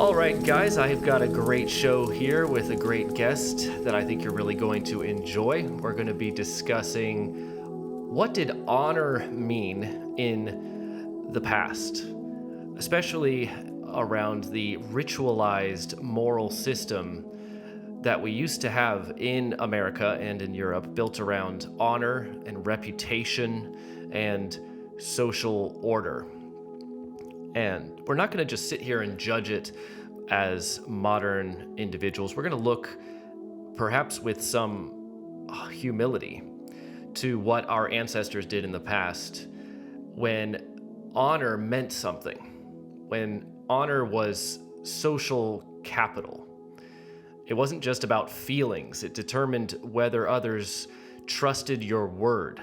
All right, guys, I've got a great show here with a great guest that I think you're really going to enjoy. We're going to be discussing what did honor mean in the past, especially around the ritualized moral system that we used to have in America and in Europe, built around honor and reputation and social order. And we're not going to just sit here and judge it as modern individuals. We're going to look, perhaps with some humility, to what our ancestors did in the past when honor meant something, when honor was social capital. It wasn't just about feelings, it determined whether others trusted your word,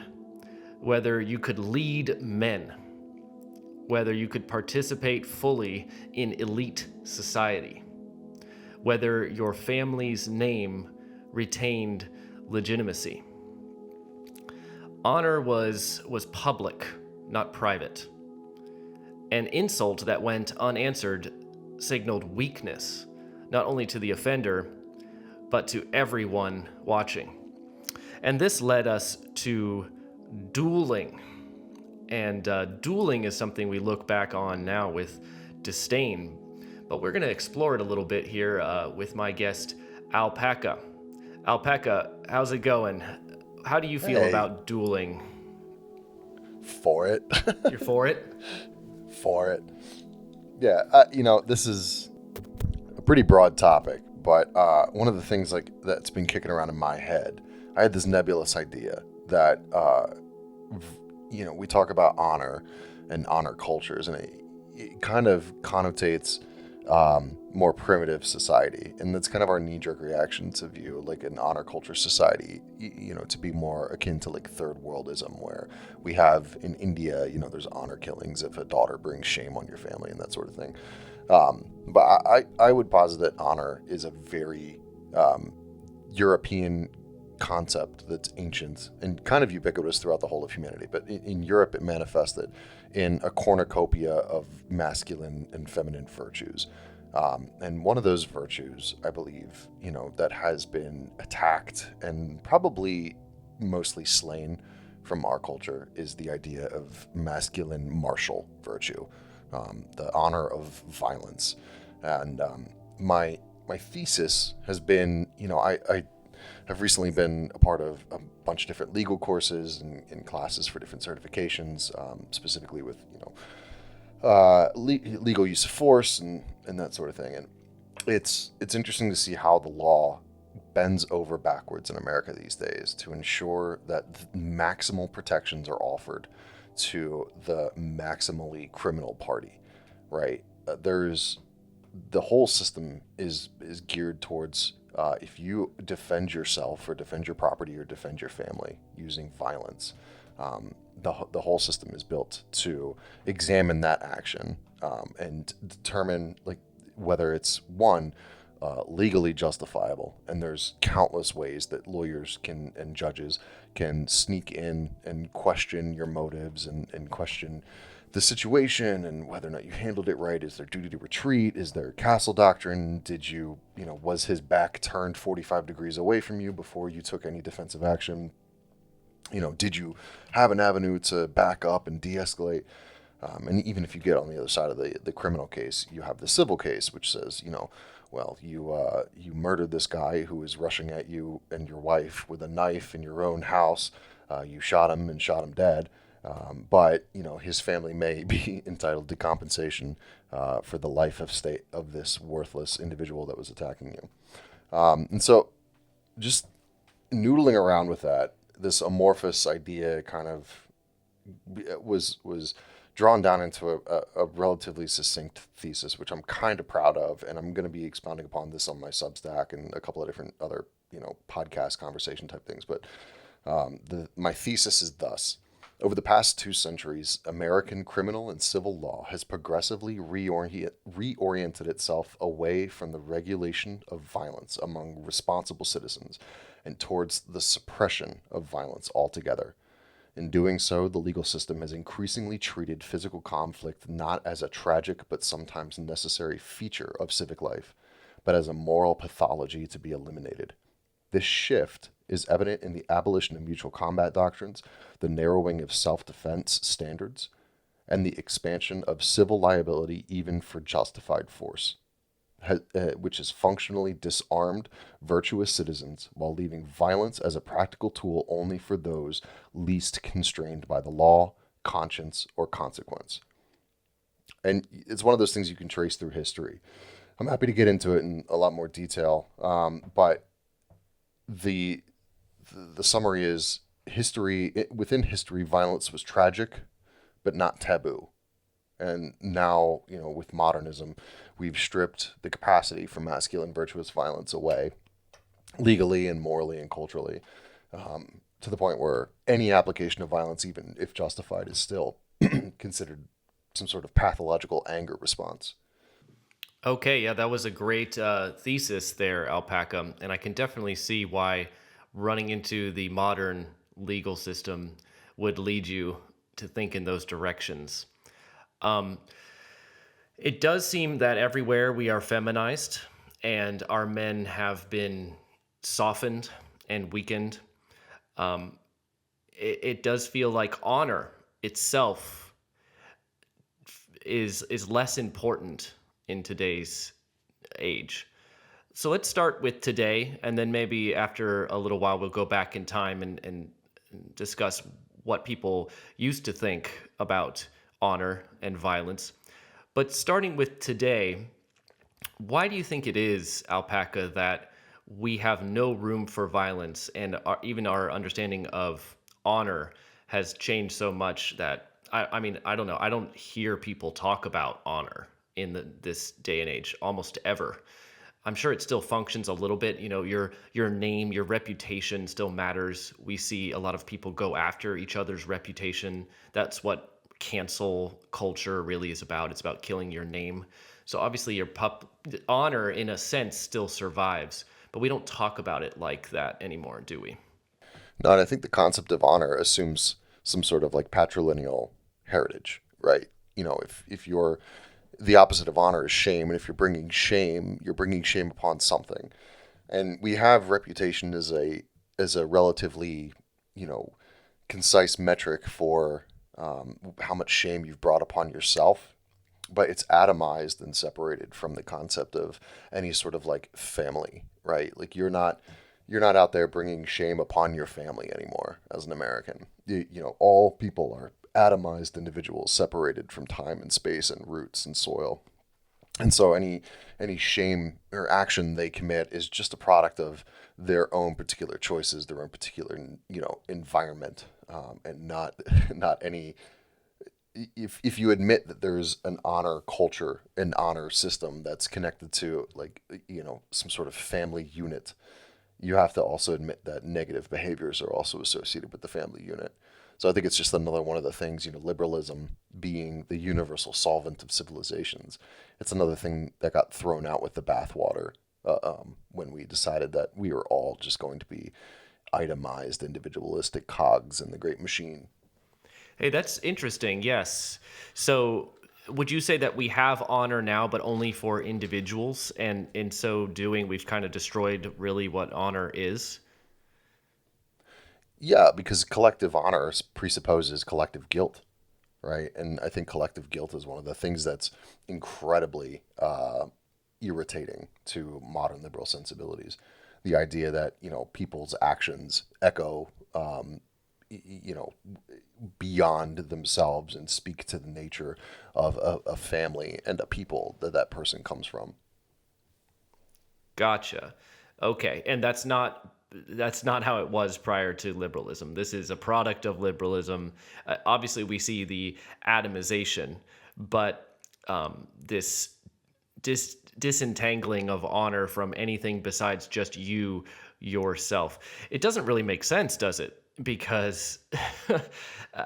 whether you could lead men, whether you could participate fully in elite society, whether your family's name retained legitimacy. Honor was public, not private. An insult that went unanswered signaled weakness, not only to the offender, but to everyone watching. And this led us to dueling. And dueling is something we look back on now with disdain, but we're going to explore it a little bit here with my guest, Alpaca. Alpaca, how's it going? How do you feel about dueling? For it. You're for it? For it. Yeah, this is a pretty broad topic, but one of the things that's been kicking around in my head, I had this nebulous idea that we talk about honor and honor cultures, and it kind of connotates more primitive society, and that's kind of our knee-jerk reaction to view like an honor culture society, to be more akin to like third worldism, where we have in India, there's honor killings if a daughter brings shame on your family and that sort of thing. But I would posit that honor is a very European concept that's ancient and kind of ubiquitous throughout the whole of humanity. But in Europe, it manifested in a cornucopia of masculine and feminine virtues. And one of those virtues, I believe, that has been attacked and probably mostly slain from our culture is the idea of masculine martial virtue, the honor of violence. And my thesis has been, I've recently been a part of a bunch of different legal courses and classes for different certifications, specifically with, legal use of force and that sort of thing. And it's interesting to see how the law bends over backwards in America these days to ensure that maximal protections are offered to the maximally criminal party, right? The whole system is geared towards if you defend yourself or defend your property or defend your family using violence, the whole system is built to examine that action and determine whether it's legally justifiable. And there's countless ways that lawyers and judges can sneak in and question your motives and question the situation and whether or not you handled it right. Is there duty to retreat? Is there castle doctrine? Did you, was his back turned 45 degrees away from you before you took any defensive action? Did you have an avenue to back up and de-escalate? And even if you get on the other side of the criminal case, you have the civil case, which says, you murdered this guy who was rushing at you and your wife with a knife in your own house. You shot him and shot him dead. But his family may be entitled to compensation for the life of this worthless individual that was attacking you. And so just noodling around with that, this amorphous idea kind of was drawn down into a relatively succinct thesis, which I'm kind of proud of, and I'm going to be expounding upon this on my Substack and a couple of different other podcast conversation type things. But my thesis is thus: over the past 2 centuries, American criminal and civil law has progressively reoriented itself away from the regulation of violence among responsible citizens and towards the suppression of violence altogether. In doing so, the legal system has increasingly treated physical conflict not as a tragic but sometimes necessary feature of civic life, but as a moral pathology to be eliminated. This shift is evident in the abolition of mutual combat doctrines, the narrowing of self defense standards, and the expansion of civil liability even for justified force, which has functionally disarmed virtuous citizens while leaving violence as a practical tool only for those least constrained by the law, conscience, or consequence. And it's one of those things you can trace through history. I'm happy to get into it in a lot more detail, but the the summary is within history, violence was tragic, but not taboo. And now, with modernism, we've stripped the capacity for masculine virtuous violence away, legally and morally and culturally, to the point where any application of violence, even if justified, is still considered some sort of pathological anger response. Okay, yeah, that was a great thesis there, Alpaca. And I can definitely see why running into the modern legal system would lead you to think in those directions. Um, it does seem that everywhere we are feminized and our men have been softened and weakened. Um, it does feel like honor itself is less important in today's age. So let's start with today, and then maybe after a little while, we'll go back in time and discuss what people used to think about honor and violence. But starting with today, why do you think it is, Alpaca, that we have no room for violence and even our understanding of honor has changed so much that I mean, I don't know. I don't hear people talk about honor in this day and age almost ever. I'm sure it still functions a little bit. Your name, your reputation still matters. We see a lot of people go after each other's reputation. That's what cancel culture really is about. It's about killing your name. So obviously your honor in a sense still survives, but we don't talk about it like that anymore, do we? No, and I think the concept of honor assumes some sort of like patrilineal heritage, right? If you're the opposite of honor is shame, and if you're bringing shame upon something. And we have reputation as a relatively, you know, concise metric for how much shame you've brought upon yourself, but it's atomized and separated from the concept of any sort of like family, right? Like you're not out there bringing shame upon your family anymore as an American. All people are atomized individuals separated from time and space and roots and soil. And so any shame or action they commit is just a product of their own particular choices, their own particular environment, and not not any. If you admit that there's an honor culture, an honor system that's connected to like some sort of family unit, you have to also admit that negative behaviors are also associated with the family unit. So I think it's just another one of the things, liberalism being the universal solvent of civilizations. It's another thing that got thrown out with the bathwater when we decided that we were all just going to be itemized, individualistic cogs in the great machine. Hey, that's interesting. Yes. So, would you say that we have honor now, but only for individuals? And in so doing, we've kind of destroyed really what honor is? Yeah, because collective honor presupposes collective guilt, right? And I think collective guilt is one of the things that's incredibly irritating to modern liberal sensibilities. The idea that people's actions echo, you know, beyond themselves and speak to the nature of a family and a people that that person comes from. Gotcha. Okay. And that's not how it was prior to liberalism. This is a product of liberalism. Obviously, we see the atomization, but this disentangling of honor from anything besides just yourself. It doesn't really make sense, does it? Because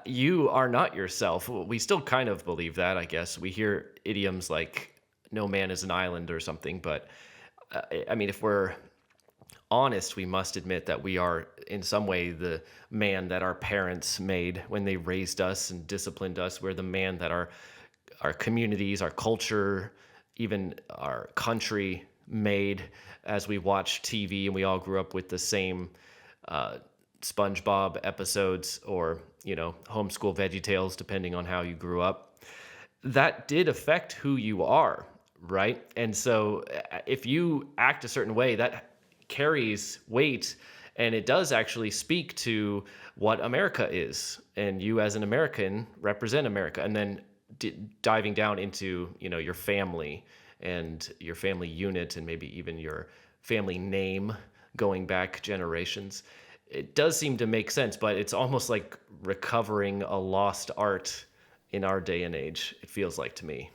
you are not yourself. We still kind of believe that, I guess. We hear idioms like "no man is an island" or something, but I mean, if we're honest, we must admit that we are in some way the man that our parents made when they raised us and disciplined us. We're the man that our communities, our culture, even our country made as we watch TV, and we all grew up with the same uh, SpongeBob episodes, or homeschool VeggieTales, depending on how you grew up. That did affect who you are, right? And so if you act a certain way, that carries weight, and it does actually speak to what America is, and you as an American represent America. And then diving down into your family and your family unit, and maybe even your family name going back generations, it does seem to make sense. But it's almost like recovering a lost art in our day and age, it feels like to me.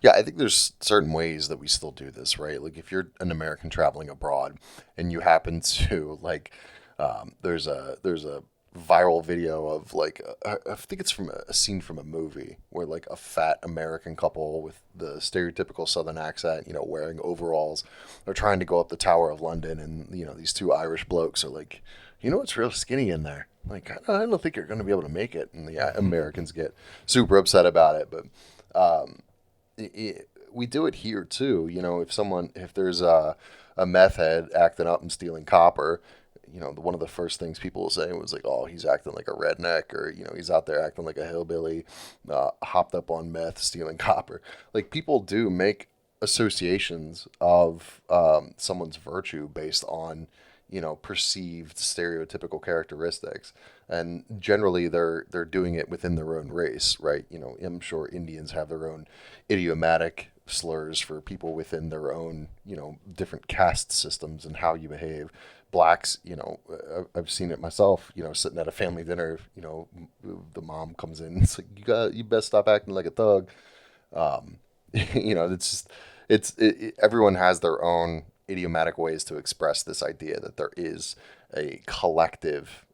Yeah, I think there's certain ways that we still do this, right? Like if you're an American traveling abroad and you happen to like, there's a viral video of like I think it's from a scene from a movie where like a fat American couple with the stereotypical Southern accent, wearing overalls, are trying to go up the Tower of London, and these two Irish blokes are like, it's real skinny in there. Like I don't think you're going to be able to make it, and the Americans get super upset about it, but. We do it here too. If there's a meth head acting up and stealing copper, one of the first things people will say was like, "Oh, he's acting like a redneck," or he's out there acting like a hillbilly, hopped up on meth, stealing copper. Like people do make associations of someone's virtue based on perceived stereotypical characteristics, and generally they're doing it within their own race, right? I'm sure Indians have their own idiomatic slurs for people within their own different caste systems and how you behave. Blacks, I've seen it myself, sitting at a family dinner, the mom comes in, it's like, you best stop acting like a thug. um it's just everyone has their own idiomatic ways to express this idea that there is a collective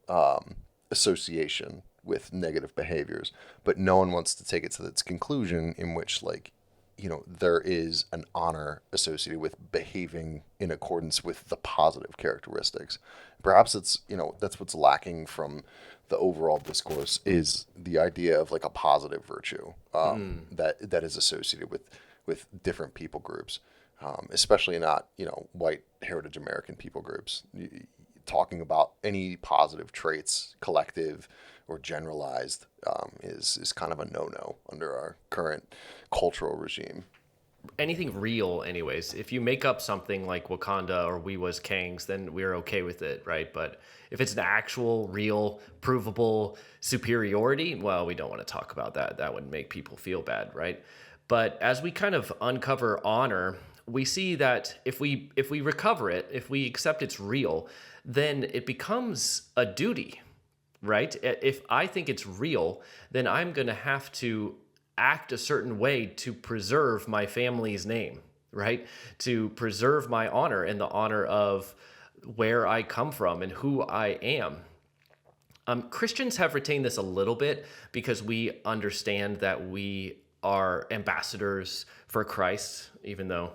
association with negative behaviors, but no one wants to take it to its conclusion, in which like there is an honor associated with behaving in accordance with the positive characteristics. Perhaps it's that's what's lacking from the overall discourse, is the idea of like a positive virtue that is associated with different people groups, especially not white heritage American people groups. Talking about any positive traits, collective or generalized, is kind of a no-no under our current cultural regime. Anything real, anyways. If you make up something like Wakanda or we was Kangs, then we're okay with it, right? But if it's an actual, real, provable superiority, well, we don't want to talk about that. That would make people feel bad, right? But as we kind of uncover honor, we see that if we recover it, if we accept it's real, then it becomes a duty, right? If I think it's real, then I'm going to have to act a certain way to preserve my family's name, right? To preserve my honor and the honor of where I come from and who I am. Christians have retained this a little bit because we understand that we are ambassadors for Christ, even though,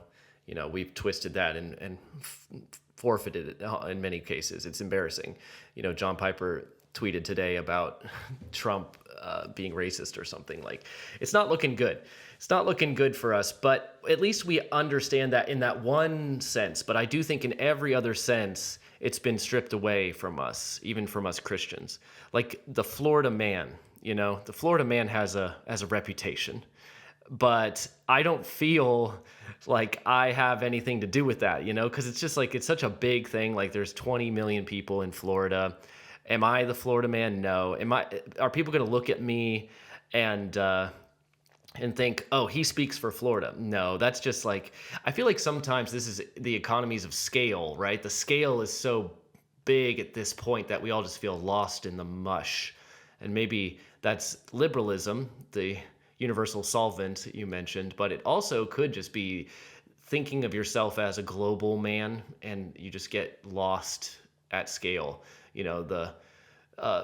we've twisted that and forfeited it in many cases. It's embarrassing. John Piper tweeted today about Trump being racist or something. Like, it's not looking good. It's not looking good for us, but at least we understand that in that one sense. But I do think in every other sense, it's been stripped away from us, even from us Christians. Like the Florida man, the Florida man has a reputation, but I don't feel like I have anything to do with that, because it's just like, it's such a big thing. Like there's 20 million people in Florida. Am I the Florida man? No. Are people going to look at me and think, oh, he speaks for Florida? No, that's just like, I feel like sometimes this is the economies of scale, right? The scale is so big at this point that we all just feel lost in the mush. And maybe that's liberalism, the universal solvent you mentioned, but it also could just be thinking of yourself as a global man, and you just get lost at scale. The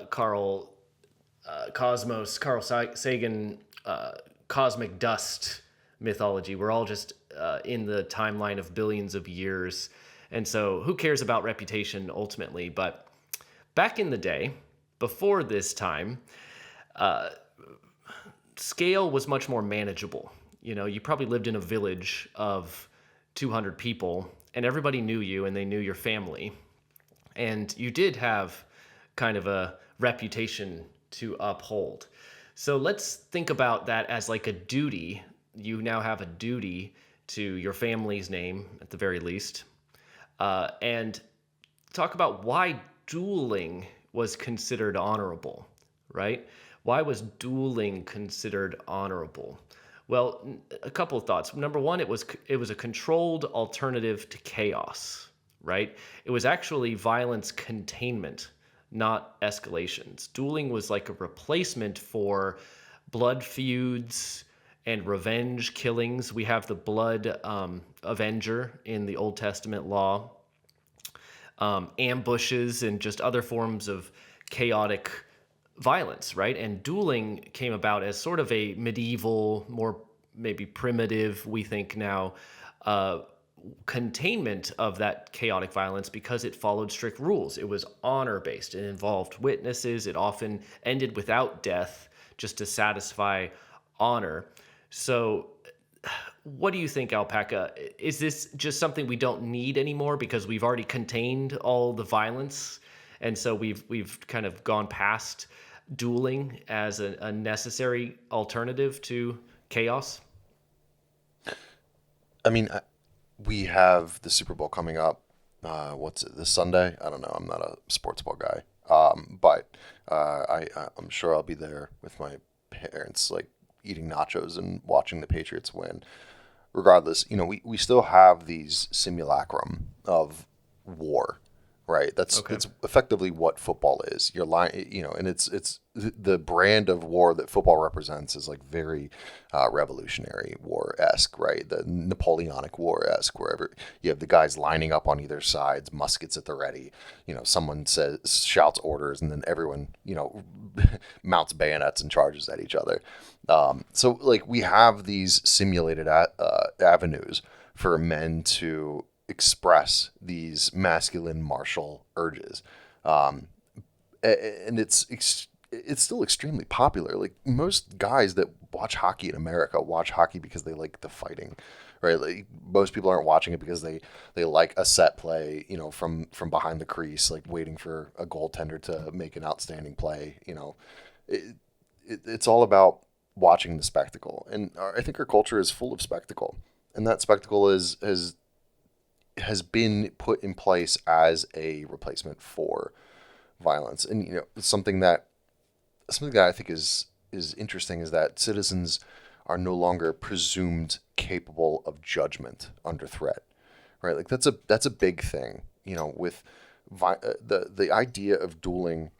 Carl Sagan cosmic dust mythology. We're all just in the timeline of billions of years, And so who cares about reputation ultimately? But back in the day, before this time, scale was much more manageable. You probably lived in a village of 200 people, and everybody knew you and they knew your family. And you did have kind of a reputation to uphold. So let's think about that as like a duty. You now have a duty to your family's name, at the very least, and talk about why dueling was considered honorable, right? Why was dueling considered honorable? Well, a couple of thoughts. Number one, it was a controlled alternative to chaos, right? It was actually violence containment, not escalations. Dueling was like a replacement for blood feuds and revenge killings. We have the blood avenger in the Old Testament law, ambushes and just other forms of chaotic violence, right? And dueling came about as sort of a medieval, more maybe primitive, we think now, uh, containment of that chaotic violence because it followed strict rules. It was honor based, it involved witnesses, it often ended without death just to satisfy honor. So, what do you think, Alpaca? Is this just something we don't need anymore because we've already contained all the violence, and so we've kind of gone past dueling as a necessary alternative to chaos? I mean, we have the Super Bowl coming up. What's it, this Sunday? I don't know. I'm not a sports ball guy. But I'm sure I'll be there with my parents, like eating nachos and watching the Patriots win. Regardless, we still have these simulacrum of war, right? Okay. That's effectively what football is. You're lying, and it's the brand of war that football represents is like very Revolutionary War esque, right? The Napoleonic War esque, wherever you have the guys lining up on either sides, muskets at the ready. Someone shouts orders, and then everyone mounts bayonets and charges at each other. So like we have these simulated avenues for men to express these masculine martial urges, and it's still extremely popular. Like most guys that watch hockey in America watch hockey because they like the fighting, right? Like most people aren't watching it because they like a set play, from behind the crease, like waiting for a goaltender to make an outstanding play. It's all about watching the spectacle, and I think our culture is full of spectacle, and that spectacle has been put in place as a replacement for violence. And something that I think is interesting is that citizens are no longer presumed capable of judgment under threat, right? Like that's a big thing, with the idea of dueling.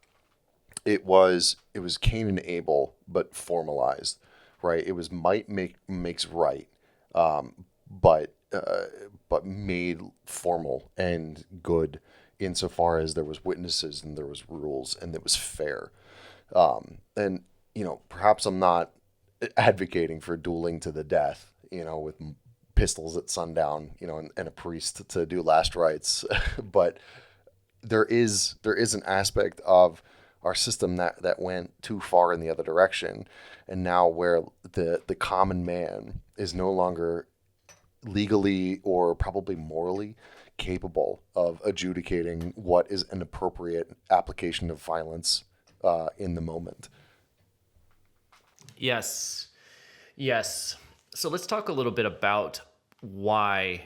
It was Cain and Abel, but formalized, right? It was might makes right, but but made formal and good insofar as there was witnesses and there was rules and it was fair. And perhaps I'm not advocating for dueling to the death, with pistols at sundown, and a priest to do last rites, but there is an aspect of our system that went too far in the other direction, and now where the common man is no longer legally or probably morally capable of adjudicating what is an appropriate application of violence in the moment. Yes. Yes. So let's talk a little bit about why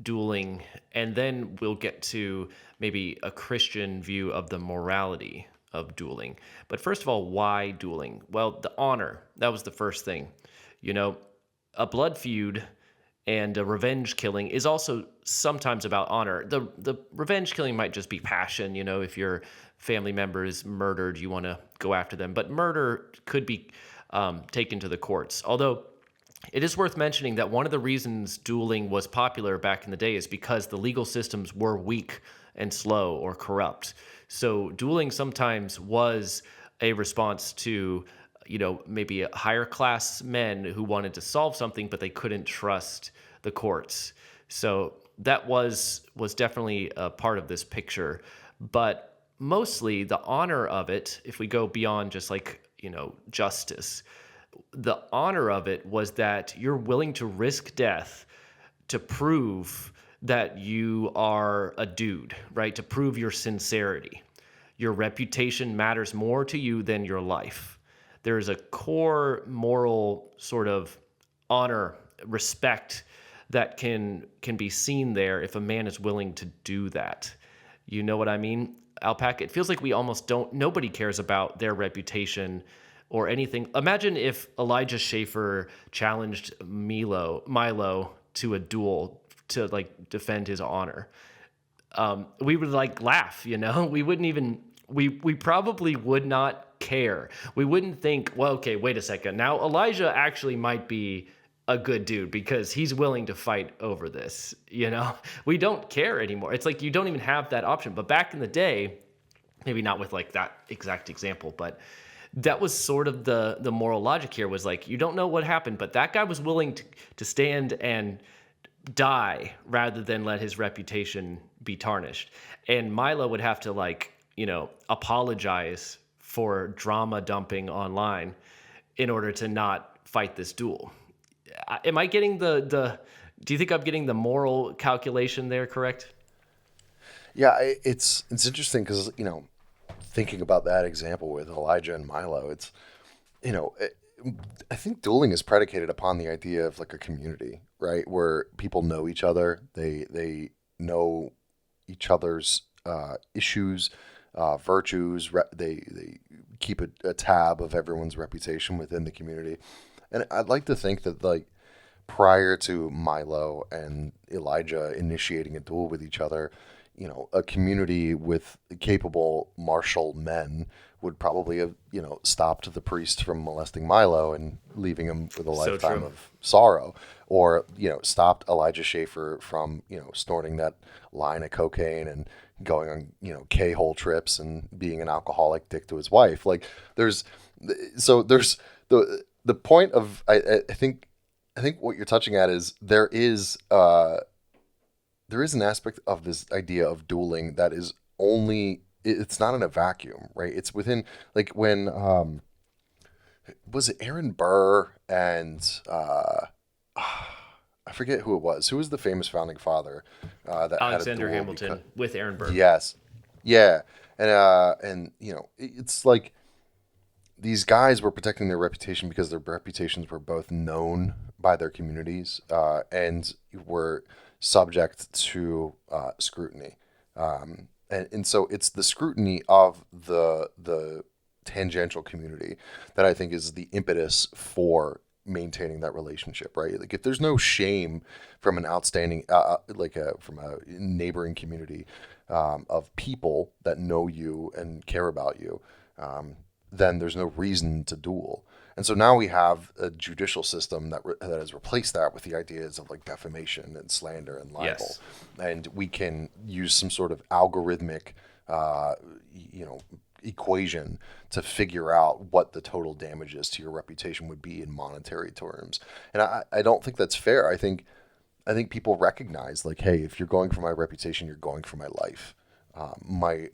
dueling, and then we'll get to maybe a Christian view of the morality of dueling. But first of all, why dueling? Well, the honor, that was the first thing. You know, a blood feud and a revenge killing is also sometimes about honor. The revenge killing might just be passion, if your family member is murdered, you want to go after them. But murder could be taken to the courts. Although it is worth mentioning that one of the reasons dueling was popular back in the day is because the legal systems were weak and slow or corrupt. So dueling sometimes was a response to, maybe higher class men who wanted to solve something, but they couldn't trust the courts. So that was definitely a part of this picture, but mostly the honor of it, if we go beyond just like, justice, the honor of it was that you're willing to risk death to prove that you are a dude, right? To prove your sincerity. Your reputation matters more to you than your life. There's a core moral sort of honor, respect that can be seen there if a man is willing to do that. You know what I mean, Alpaca? It feels like we almost don't, nobody cares about their reputation or anything. Imagine if Elijah Schaefer challenged Milo to a duel to like defend his honor. We would like laugh, we wouldn't even, we probably would not care. We wouldn't think, well, okay, wait a second. Now Elijah actually might be a good dude because he's willing to fight over this, We don't care anymore. It's like you don't even have that option. But back in the day, maybe not with like that exact example, but that was sort of the moral logic here was like, you don't know what happened, but that guy was willing to stand and die rather than let his reputation be tarnished. And Milo would have to like, apologize for drama dumping online in order to not fight this duel. Am I getting do you think I'm getting the moral calculation there correct? Yeah, it's interesting because thinking about that example with Elijah and Milo, it's you know it, I think dueling is predicated upon the idea of like a community, right? Where people know each other, they know each other's issues, virtues. They keep a tab of everyone's reputation within the community, and I'd like to think that like prior to Milo and Elijah initiating a duel with each other, a community with capable martial men would probably have, stopped the priest from molesting Milo and leaving him with a So lifetime true. of sorrow, or, stopped Elijah Schaefer from, snorting that line of cocaine and going on, K-hole trips and being an alcoholic dick to his wife. Like there's the point of, I think what you're touching at is there is an aspect of this idea of dueling that is only it's not in a vacuum, right? It's within like when was it Aaron Burr and I forget who it was. Who was the famous founding father that had a Alexander duel because Hamilton with Aaron Burr. yes, yeah, and it's like these guys were protecting their reputation because their reputations were both known by their communities and were subject to scrutiny. And so it's the scrutiny of the tangential community that I think is the impetus for maintaining that relationship, right? Like if there's no shame from an outstanding, from a neighboring community of people that know you and care about you, then there's no reason to duel. And so now we have a judicial system that has replaced that with the ideas of like defamation and slander and libel. Yes. And we can use some sort of algorithmic, equation to figure out what the total damages to your reputation would be in monetary terms. And I don't think that's fair. I think people recognize like, hey, if you're going for my reputation, you're going for my life. My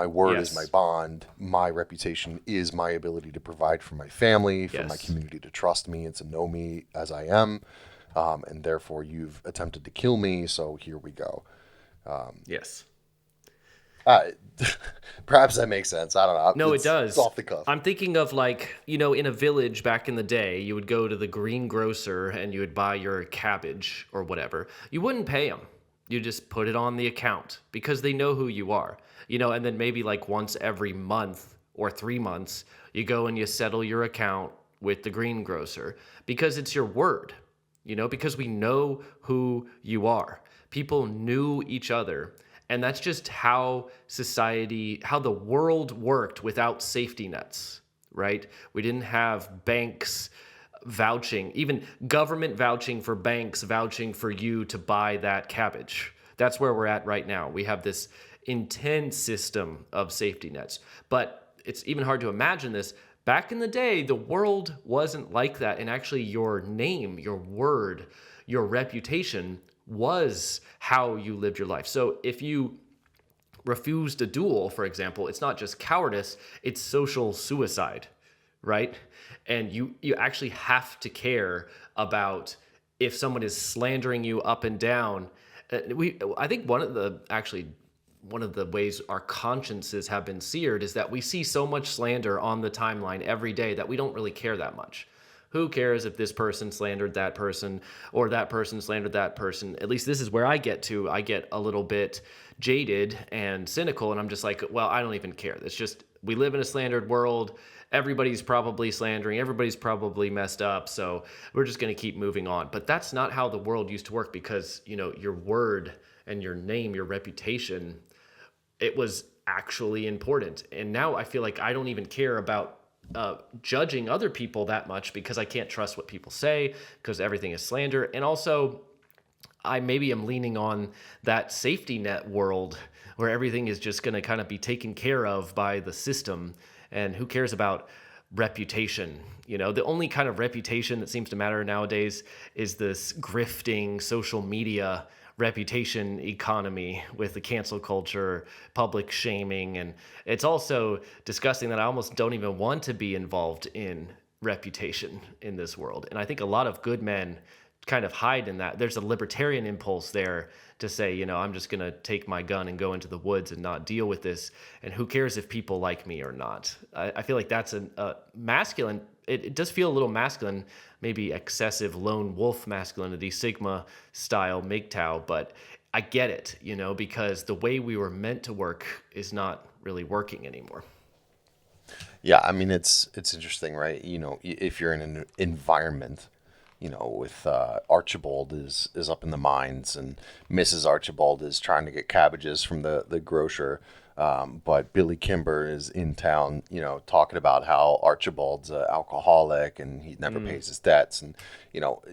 word is Yes. my bond. My reputation is my ability to provide for my family, for my Yes. community to trust me and to know me as I am. And therefore, you've attempted to kill me. So here we go. Yes. Uh, Perhaps that makes sense. I don't know. No, it It's does. off the cuff. I'm thinking of like, in a village back in the day, you would go to the greengrocer and you would buy your cabbage or whatever. You wouldn't pay them. You just put it on the account because they know who you are. And then maybe like once every month or 3 months, you go and you settle your account with the greengrocer because it's your word, because we know who you are. People knew each other. And that's just how how the world worked without safety nets, right? We didn't have banks vouching, even government vouching for banks vouching for you to buy that cabbage. That's where we're at right now. We have this intense system of safety nets. But it's even hard to imagine this. Back in the day, the world wasn't like that. And actually, your name, your word, your reputation was how you lived your life. So if you refused a duel, for example, it's not just cowardice, it's social suicide, right? And you actually have to care about if someone is slandering you up and down. I think one of the ways our consciences have been seared is that we see so much slander on the timeline every day that we don't really care that much. Who cares if this person slandered that person or that person slandered that person? At least this is where I get to. I get a little bit jaded and cynical, and I'm just like, well, I don't even care. It's just, we live in a slandered world. Everybody's probably slandering. Everybody's probably messed up. So we're just going to keep moving on. But that's not how the world used to work, because, your word and your name, your reputation, it was actually important. And now I feel like I don't even care about judging other people that much, because I can't trust what people say, because everything is slander. And also, I maybe am leaning on that safety net world where everything is just going to kind of be taken care of by the system. And who cares about reputation? The only kind of reputation that seems to matter nowadays is this grifting social media reputation economy with the cancel culture, public shaming. And it's also disgusting that I almost don't even want to be involved in reputation in this world. And I think a lot of good men kind of hide in that. There's a libertarian impulse there to say, I'm just going to take my gun and go into the woods and not deal with this. And who cares if people like me or not? I feel like that's a masculine. It does feel a little masculine, maybe excessive lone wolf masculinity, Sigma style MGTOW, but I get it, because the way we were meant to work is not really working anymore. Yeah, I mean it's interesting, right? If you're in an environment, with Archibald is up in the mines, and Mrs. Archibald is trying to get cabbages from the grocer, but Billy Kimber is in town, talking about how Archibald's an alcoholic and he never pays his debts, and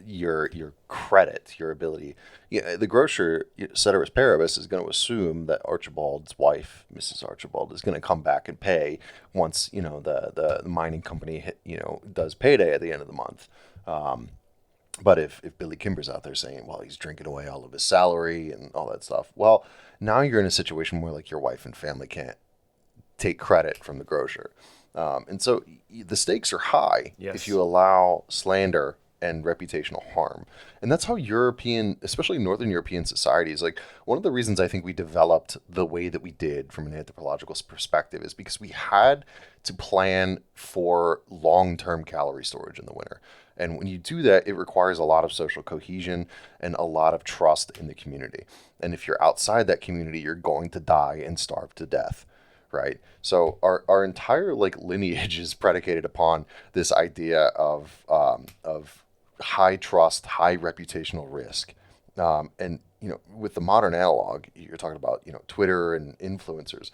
your credit, your ability. Yeah, the grocer, ceteris paribus, is going to assume that Archibald's wife, Mrs. Archibald, is going to come back and pay once the mining company does payday at the end of the month. But if Billy Kimber's out there saying, well, he's drinking away all of his salary and all that stuff, well, now you're in a situation where like your wife and family can't take credit from the grocer. And so the stakes are high Yes. if you allow slander and reputational harm. And that's how European, especially Northern European societies, like one of the reasons I think we developed the way that we did from an anthropological perspective is because we had to plan for long-term calorie storage in the winter. And when you do that, it requires a lot of social cohesion and a lot of trust in the community. And if you're outside that community, you're going to die and starve to death, right? So our entire like lineage is predicated upon this idea of high trust, high reputational risk. And with the modern analog, you're talking about Twitter and influencers.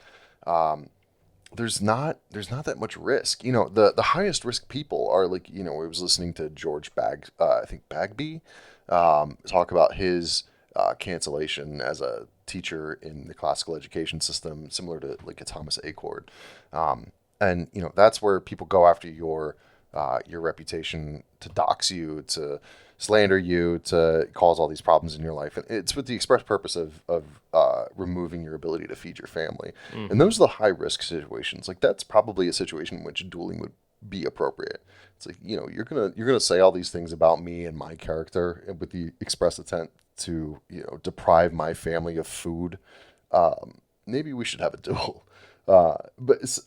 There's not that much risk. The highest risk people are like, I was listening to George I think Bagby, talk about his cancellation as a teacher in the classical education system, similar to like a Thomas Acord. And that's where people go after your reputation, to dox you, to slander you, to cause all these problems in your life. And it's with the express purpose of removing your ability to feed your family. Mm-hmm. And those are the high risk situations. Like that's probably a situation in which dueling would be appropriate. It's like, you're gonna say all these things about me and my character with the express intent to, deprive my family of food. Maybe we should have a duel. But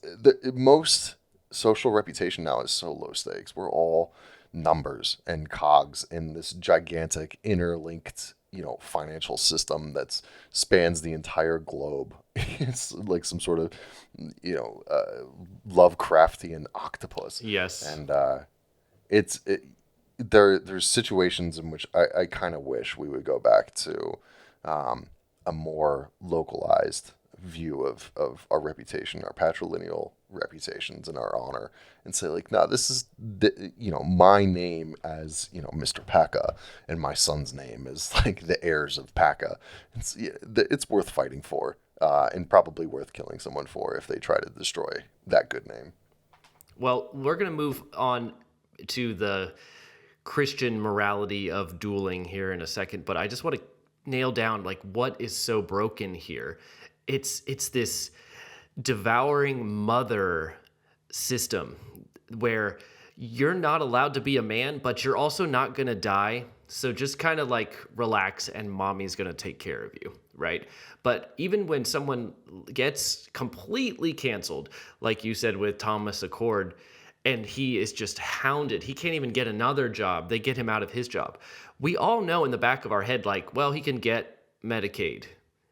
most social reputation now is so low stakes. We're all numbers and cogs in this gigantic interlinked, financial system that spans the entire globe. It's like some sort of, Lovecraftian octopus. Yes. And there's situations in which I kind of wish we would go back to a more localized view of our reputation, our patrilineal reputations, and our honor, and say like, no, this is my name as Mr. Paka, and my son's name is like the heirs of Paka. It's worth fighting for, and probably worth killing someone for if they try to destroy that good name. Well, we're going to move on to the Christian morality of dueling here in a second, but I just want to nail down like what is so broken here. It's this devouring mother system where you're not allowed to be a man, but you're also not going to die. So just kind of like relax and mommy's going to take care of you, right? But even when someone gets completely canceled, like you said with Thomas Accord, and he is just hounded, he can't even get another job. They get him out of his job. We all know in the back of our head, like, well, he can get Medicaid.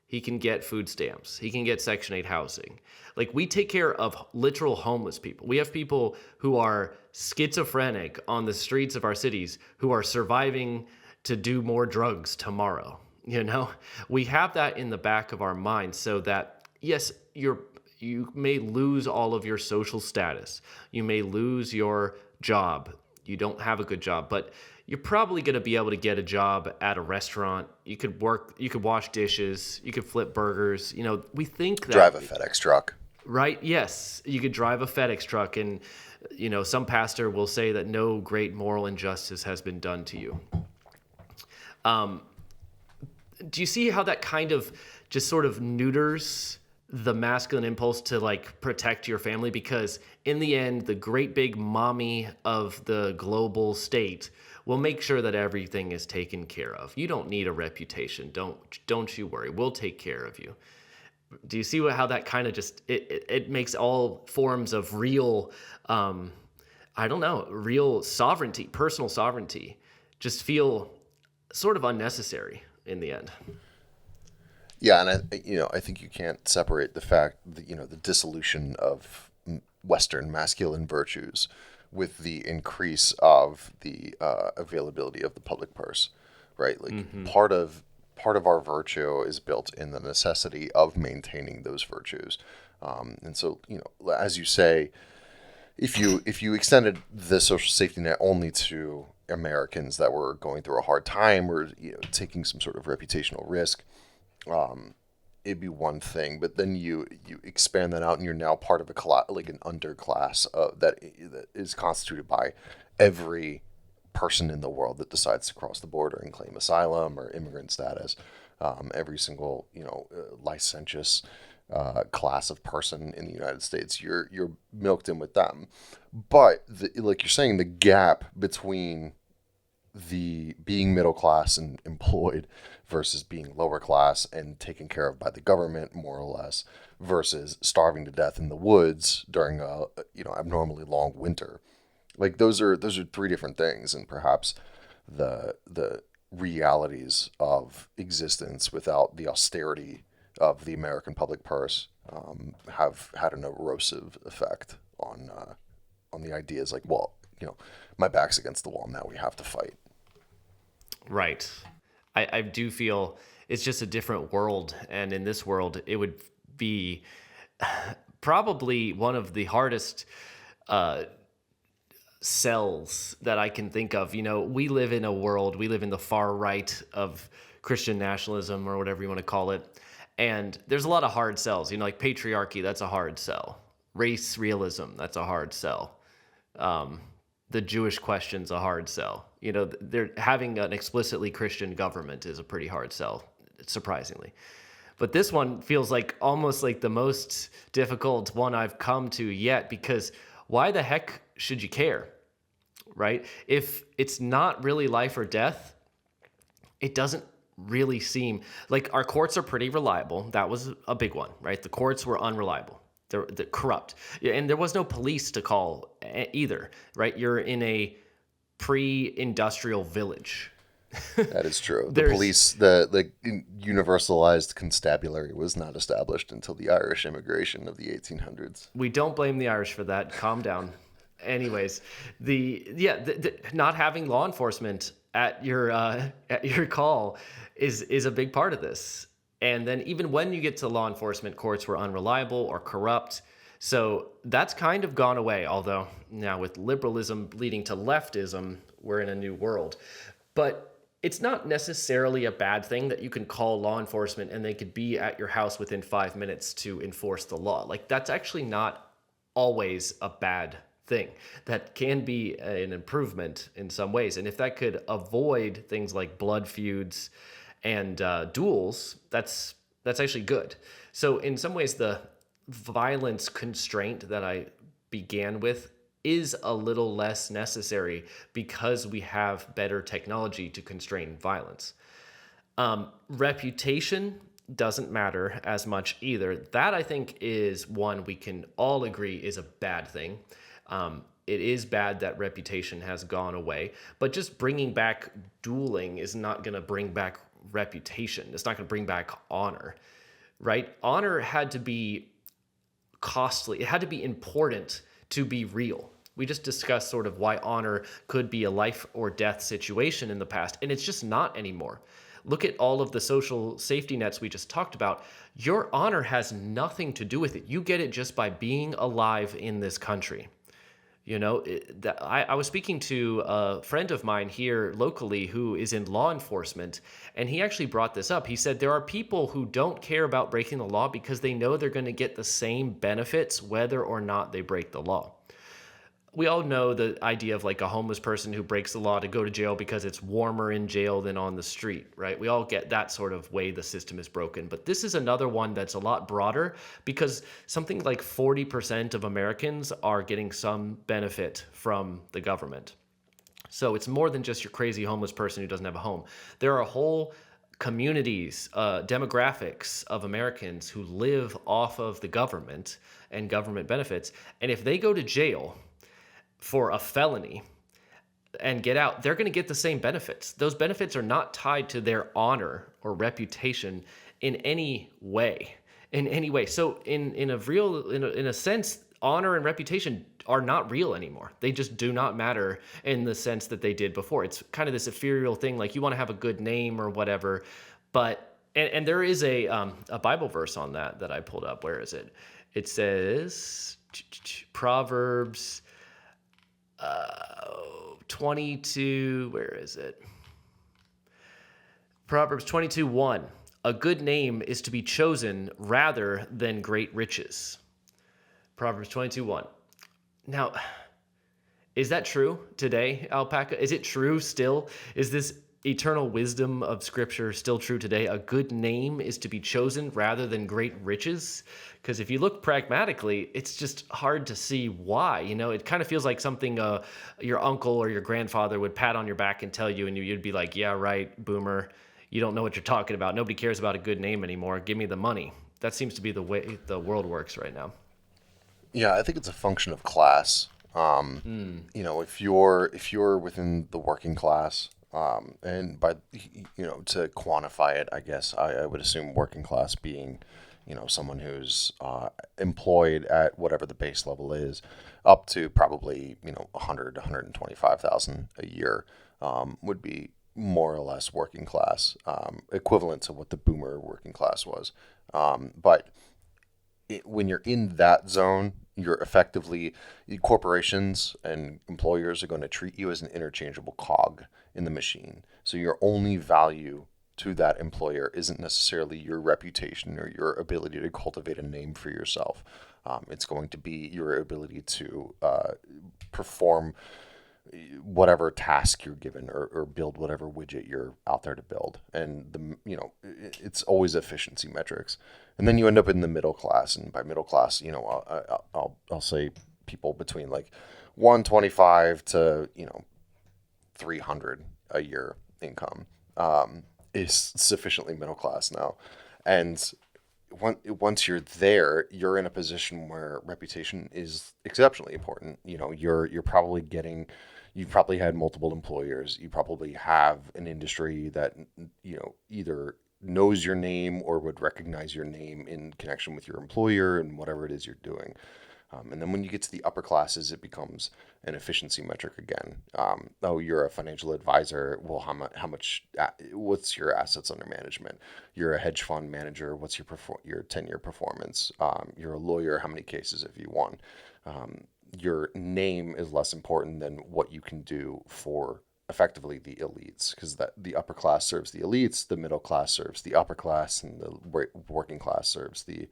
He can get food stamps. He can get Section 8 housing. Like, we take care of literal homeless people. We have people who are schizophrenic on the streets of our cities who are surviving to do more drugs tomorrow. You know, we have that in the back of our minds so that, yes, you may lose all of your social status. You may lose your job. You don't have a good job, but you're probably going to be able to get a job at a restaurant. You could work, you could wash dishes, you could flip burgers. You know, we think that Drive a FedEx truck. right? Yes, you could drive a FedEx truck, and you know, some pastor will say that no great moral injustice has been done to you. Do you see how that kind of just sort of neuters the masculine impulse to like protect your family? Because in the end, the great big mommy of the global state will make sure that everything is taken care of. You don't need a reputation. Don't you worry. We'll take care of you. Do you see how that kind of just it makes all forms of real I don't know, real sovereignty, personal sovereignty, just feel sort of unnecessary in the end. Yeah, and I think you can't separate the fact that, the dissolution of Western masculine virtues with the increase of the availability of the public purse, right? Like part of our virtue is built in the necessity of maintaining those virtues, and so as you say, if you extended the social safety net only to Americans that were going through a hard time or taking some sort of reputational risk, it'd be one thing. But then you expand that out, and you're now part of like an underclass that is constituted by every person in the world that decides to cross the border and claim asylum or immigrant status. Every single licentious class of person in the United States, you're milked in with them. But like you're saying, the gap between the being middle class and employed versus being lower class and taken care of by the government, more or less, versus starving to death in the woods during a abnormally long winter. Like those are three different things, and perhaps the realities of existence without the austerity of the American public purse have had an erosive effect on the ideas like, well, my back's against the wall now, we have to fight. Right. I do feel it's just a different world. And in this world, it would be probably one of the hardest cells that I can think of. We live in the far right of Christian nationalism or whatever you want to call it. And there's a lot of hard cells, like patriarchy, that's a hard sell. Race realism, that's a hard sell. The Jewish question's a hard sell. They're having an explicitly Christian government is a pretty hard sell, surprisingly. But this one feels like almost like the most difficult one I've come to yet, because why the heck should you care, right? If it's not really life or death, it doesn't really seem like our courts are pretty reliable. That was a big one, right? The courts were unreliable. They're corrupt. And there was no police to call either, right? You're in a pre-industrial village. That is true. The police, the universalized constabulary was not established until the Irish immigration of the 1800s. We don't blame the Irish for that. Calm down. Anyways, the not having law enforcement at your call is a big part of this. And then even when you get to law enforcement, courts were unreliable or corrupt. So that's kind of gone away, although now with liberalism leading to leftism, we're in a new world. But it's not necessarily a bad thing that you can call law enforcement and they could be at your house within 5 minutes to enforce the law. Like, that's actually not always a bad thing. That can be an improvement in some ways. And if that could avoid things like blood feuds And duels, that's actually good. So in some ways, the violence constraint that I began with is a little less necessary because we have better technology to constrain violence. Reputation doesn't matter as much either. That I think is one we can all agree is a bad thing. It is bad that reputation has gone away, but just bringing back dueling is not going to bring back reputation. It's not going to bring back honor, right? Honor had to be costly. It had to be important to be real. We just discussed sort of why honor could be a life or death situation in the past, and it's just not anymore. Look at all of the social safety nets we just talked about. Your honor has nothing to do with it. You get it just by being alive in this country. I was speaking to a friend of mine here locally who is in law enforcement, and he actually brought this up. He said there are people who don't care about breaking the law because they know they're going to get the same benefits whether or not they break the law. We all know the idea of like a homeless person who breaks the law to go to jail because it's warmer in jail than on the street, right? We all get that sort of way the system is broken. But this is another one that's a lot broader because something like 40% of Americans are getting some benefit from the government. So it's more than just your crazy homeless person who doesn't have a home. There are whole communities, demographics of Americans who live off of the government and government benefits. And if they go to jail for a felony and get out, they're going to get the same benefits. Those benefits are not tied to their honor or reputation in any way. In any way. So in a sense, honor and reputation are not real anymore. They just do not matter in the sense that they did before. It's kind of this ethereal thing, like you want to have a good name or whatever, but and there is a Bible verse on that I pulled up. Where is it? It says Proverbs 22, where is it? Proverbs 22:1. A good name is to be chosen rather than great riches. Proverbs 22:1. Now, is that true today, Alpaca? Is it true still? Is this eternal wisdom of Scripture still true today? A good name is to be chosen rather than great riches? Because if you look pragmatically, it's just hard to see why. It kind of feels like something your uncle or your grandfather would pat on your back and tell you, and you'd be like, yeah, right, boomer. You don't know what you're talking about. Nobody cares about a good name anymore. Give me the money. That seems to be the way the world works right now. Yeah, I think it's a function of class. If you're within the working class, and by to quantify it, I guess I would assume working class being, someone who's employed at whatever the base level is, up to probably 100, 125,000 a year, would be more or less working class, equivalent to what the boomer working class was. But when you're in that zone, you're effectively, corporations and employers are going to treat you as an interchangeable cog in the machine. So your only value to that employer isn't necessarily your reputation or your ability to cultivate a name for yourself. It's going to be your ability to perform whatever task you're given, or build whatever widget you're out there to build. And it's always efficiency metrics. And then you end up in the middle class, and by middle class, I'll say people between like 125 to 300 a year income is sufficiently middle class now. And once you're there, you're in a position where reputation is exceptionally important. You're probably getting, you've probably had multiple employers. You probably have an industry that either knows your name or would recognize your name in connection with your employer and whatever it is you're doing. And then when you get to the upper classes, it becomes an efficiency metric again. You're a financial advisor. Well, how much? What's your assets under management? You're a hedge fund manager. What's your 10-year performance? You're a lawyer. How many cases have you won? Your name is less important than what you can do for effectively the elites, because the upper class serves the elites, the middle class serves the upper class, and the working class serves the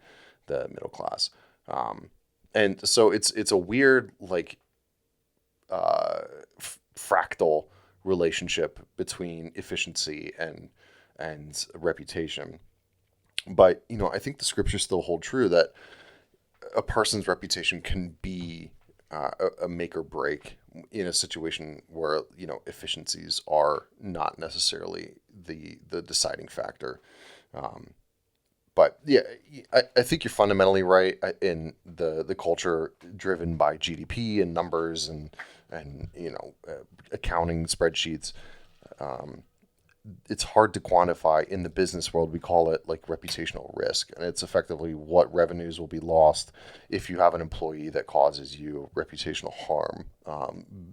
middle class. And so it's a weird, like, fractal relationship between efficiency and and reputation. But, I think the scriptures still hold true that a person's reputation can be a make or break in a situation where, efficiencies are not necessarily the deciding factor. Um, but yeah, I think you're fundamentally right in the culture driven by GDP and numbers and accounting spreadsheets. Um, it's hard to quantify. In the business world, we call it like reputational risk, and it's effectively what revenues will be lost if you have an employee that causes you reputational harm,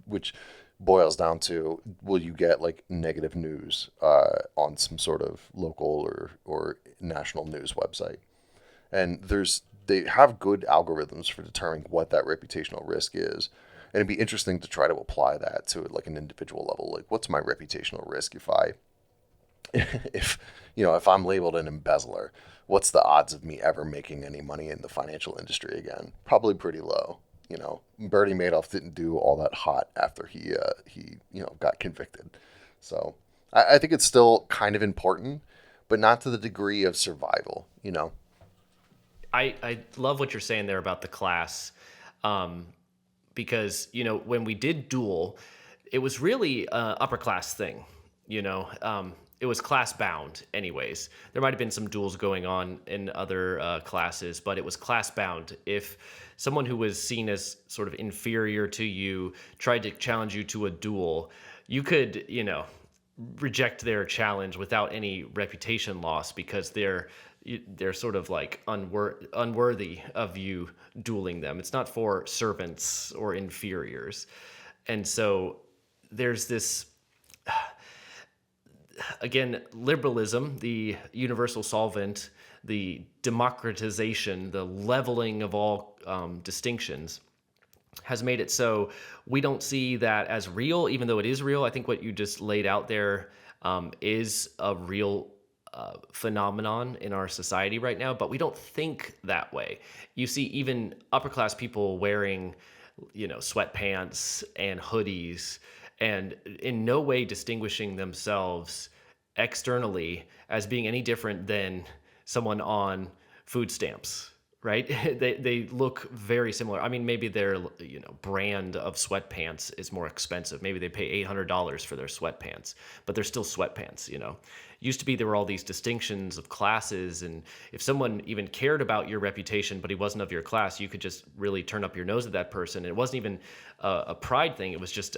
which boils down to, will you get like negative news on some sort of local or national news website? And they have good algorithms for determining what that reputational risk is. And it'd be interesting to try to apply that to like an individual level. Like, what's my reputational risk if if I'm labeled an embezzler? What's the odds of me ever making any money in the financial industry again? Probably pretty low. Bernie Madoff didn't do all that hot after he got convicted. So I think it's still kind of important, but not to the degree of survival. I love what you're saying there about the class, because when we did Duel, it was really a upper class thing. It was class bound, anyways. There might have been some duels going on in other classes, but it was class bound. If someone who was seen as sort of inferior to you tried to challenge you to a duel, you could reject their challenge without any reputation loss, because they're sort of like unworthy of you dueling them. It's not for servants or inferiors. And so there's this, again, liberalism, the universal solvent, the democratization, the leveling of all distinctions, has made it so we don't see that as real, even though it is real. I think what you just laid out there is a real phenomenon in our society right now, but we don't think that way. You see even upper class people wearing, sweatpants and hoodies, and in no way distinguishing themselves externally as being any different than someone on food stamps, right? They look very similar. I mean, maybe their brand of sweatpants is more expensive. Maybe they pay $800 for their sweatpants, but they're still sweatpants. Used to be there were all these distinctions of classes, and if someone even cared about your reputation but he wasn't of your class, you could just really turn up your nose at that person. And it wasn't even a pride thing. It was just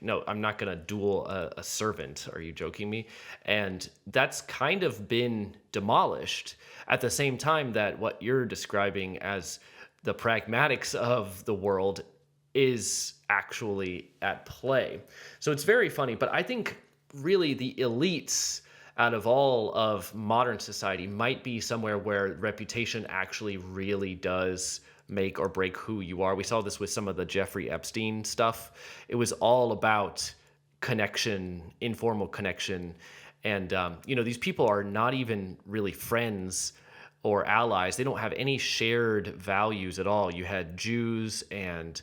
no, I'm not going to duel a servant. Are you joking me? And that's kind of been demolished at the same time that what you're describing as the pragmatics of the world is actually at play. So it's very funny, but I think really the elites out of all of modern society might be somewhere where reputation actually really does make or break who you are. We saw this with some of the Jeffrey Epstein stuff. It was all about connection, informal connection. And, these people are not even really friends or allies. They don't have any shared values at all. You had Jews and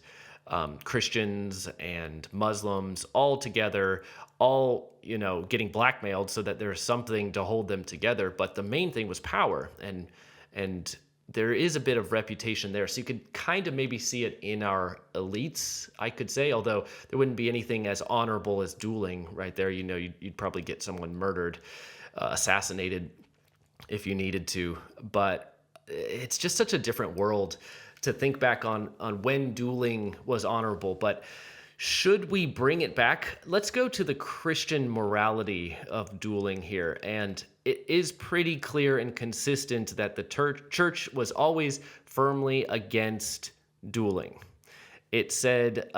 Christians and Muslims all together, all getting blackmailed so that there's something to hold them together. But the main thing was power, and there is a bit of reputation there. So you could kind of maybe see it in our elites, I could say, although there wouldn't be anything as honorable as dueling right there. You'd probably get someone murdered, assassinated if you needed to. But it's just such a different world to think back on when dueling was honorable. But should we bring it back? Let's go to the Christian morality of dueling here. And it is pretty clear and consistent that the church was always firmly against dueling. It said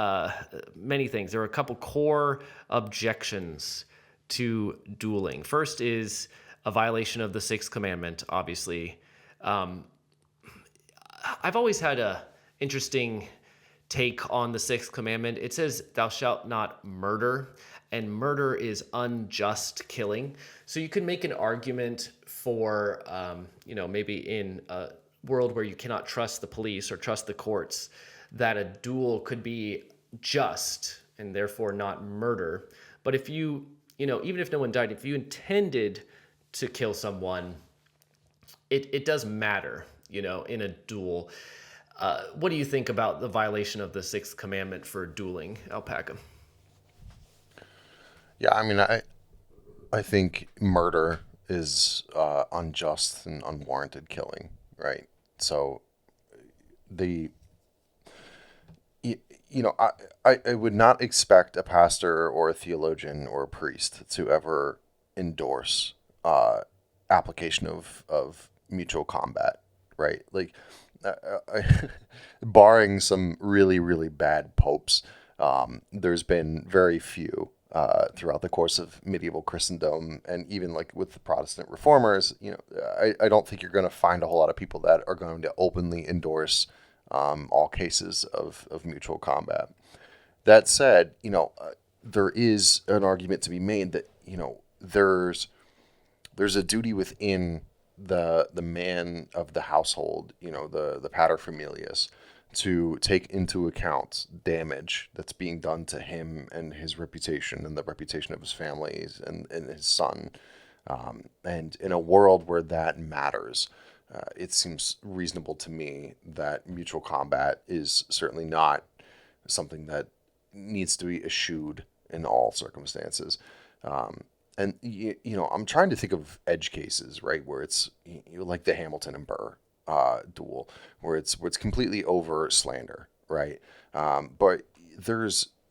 many things. There were a couple core objections to dueling. First is a violation of the sixth commandment, obviously. I've always had a interesting take on the sixth commandment. It says, "Thou shalt not murder," and murder is unjust killing. So you could make an argument for, maybe in a world where you cannot trust the police or trust the courts, that a duel could be just and therefore not murder. But if even if no one died, if you intended to kill someone, it does matter, in a duel. What do you think about the violation of the sixth commandment for dueling, Alpaca? Yeah, I mean, I think murder is unjust and unwarranted killing, right? So the you, you know I would not expect a pastor or a theologian or a priest to ever endorse application of mutual combat, right? Like, barring some really really bad popes, there's been very few throughout the course of medieval Christendom, and even like with the Protestant reformers. I don't think you're going to find a whole lot of people that are going to openly endorse all cases of mutual combat. That said, there is an argument to be made that there's a duty within the man of the household, the paterfamilias, to take into account damage that's being done to him and his reputation and the reputation of his families and his son. And in a world where that matters, it seems reasonable to me that mutual combat is certainly not something that needs to be eschewed in all circumstances. And I'm trying to think of edge cases, right, where it's like the Hamilton and Burr duel, where it's completely over slander, right? But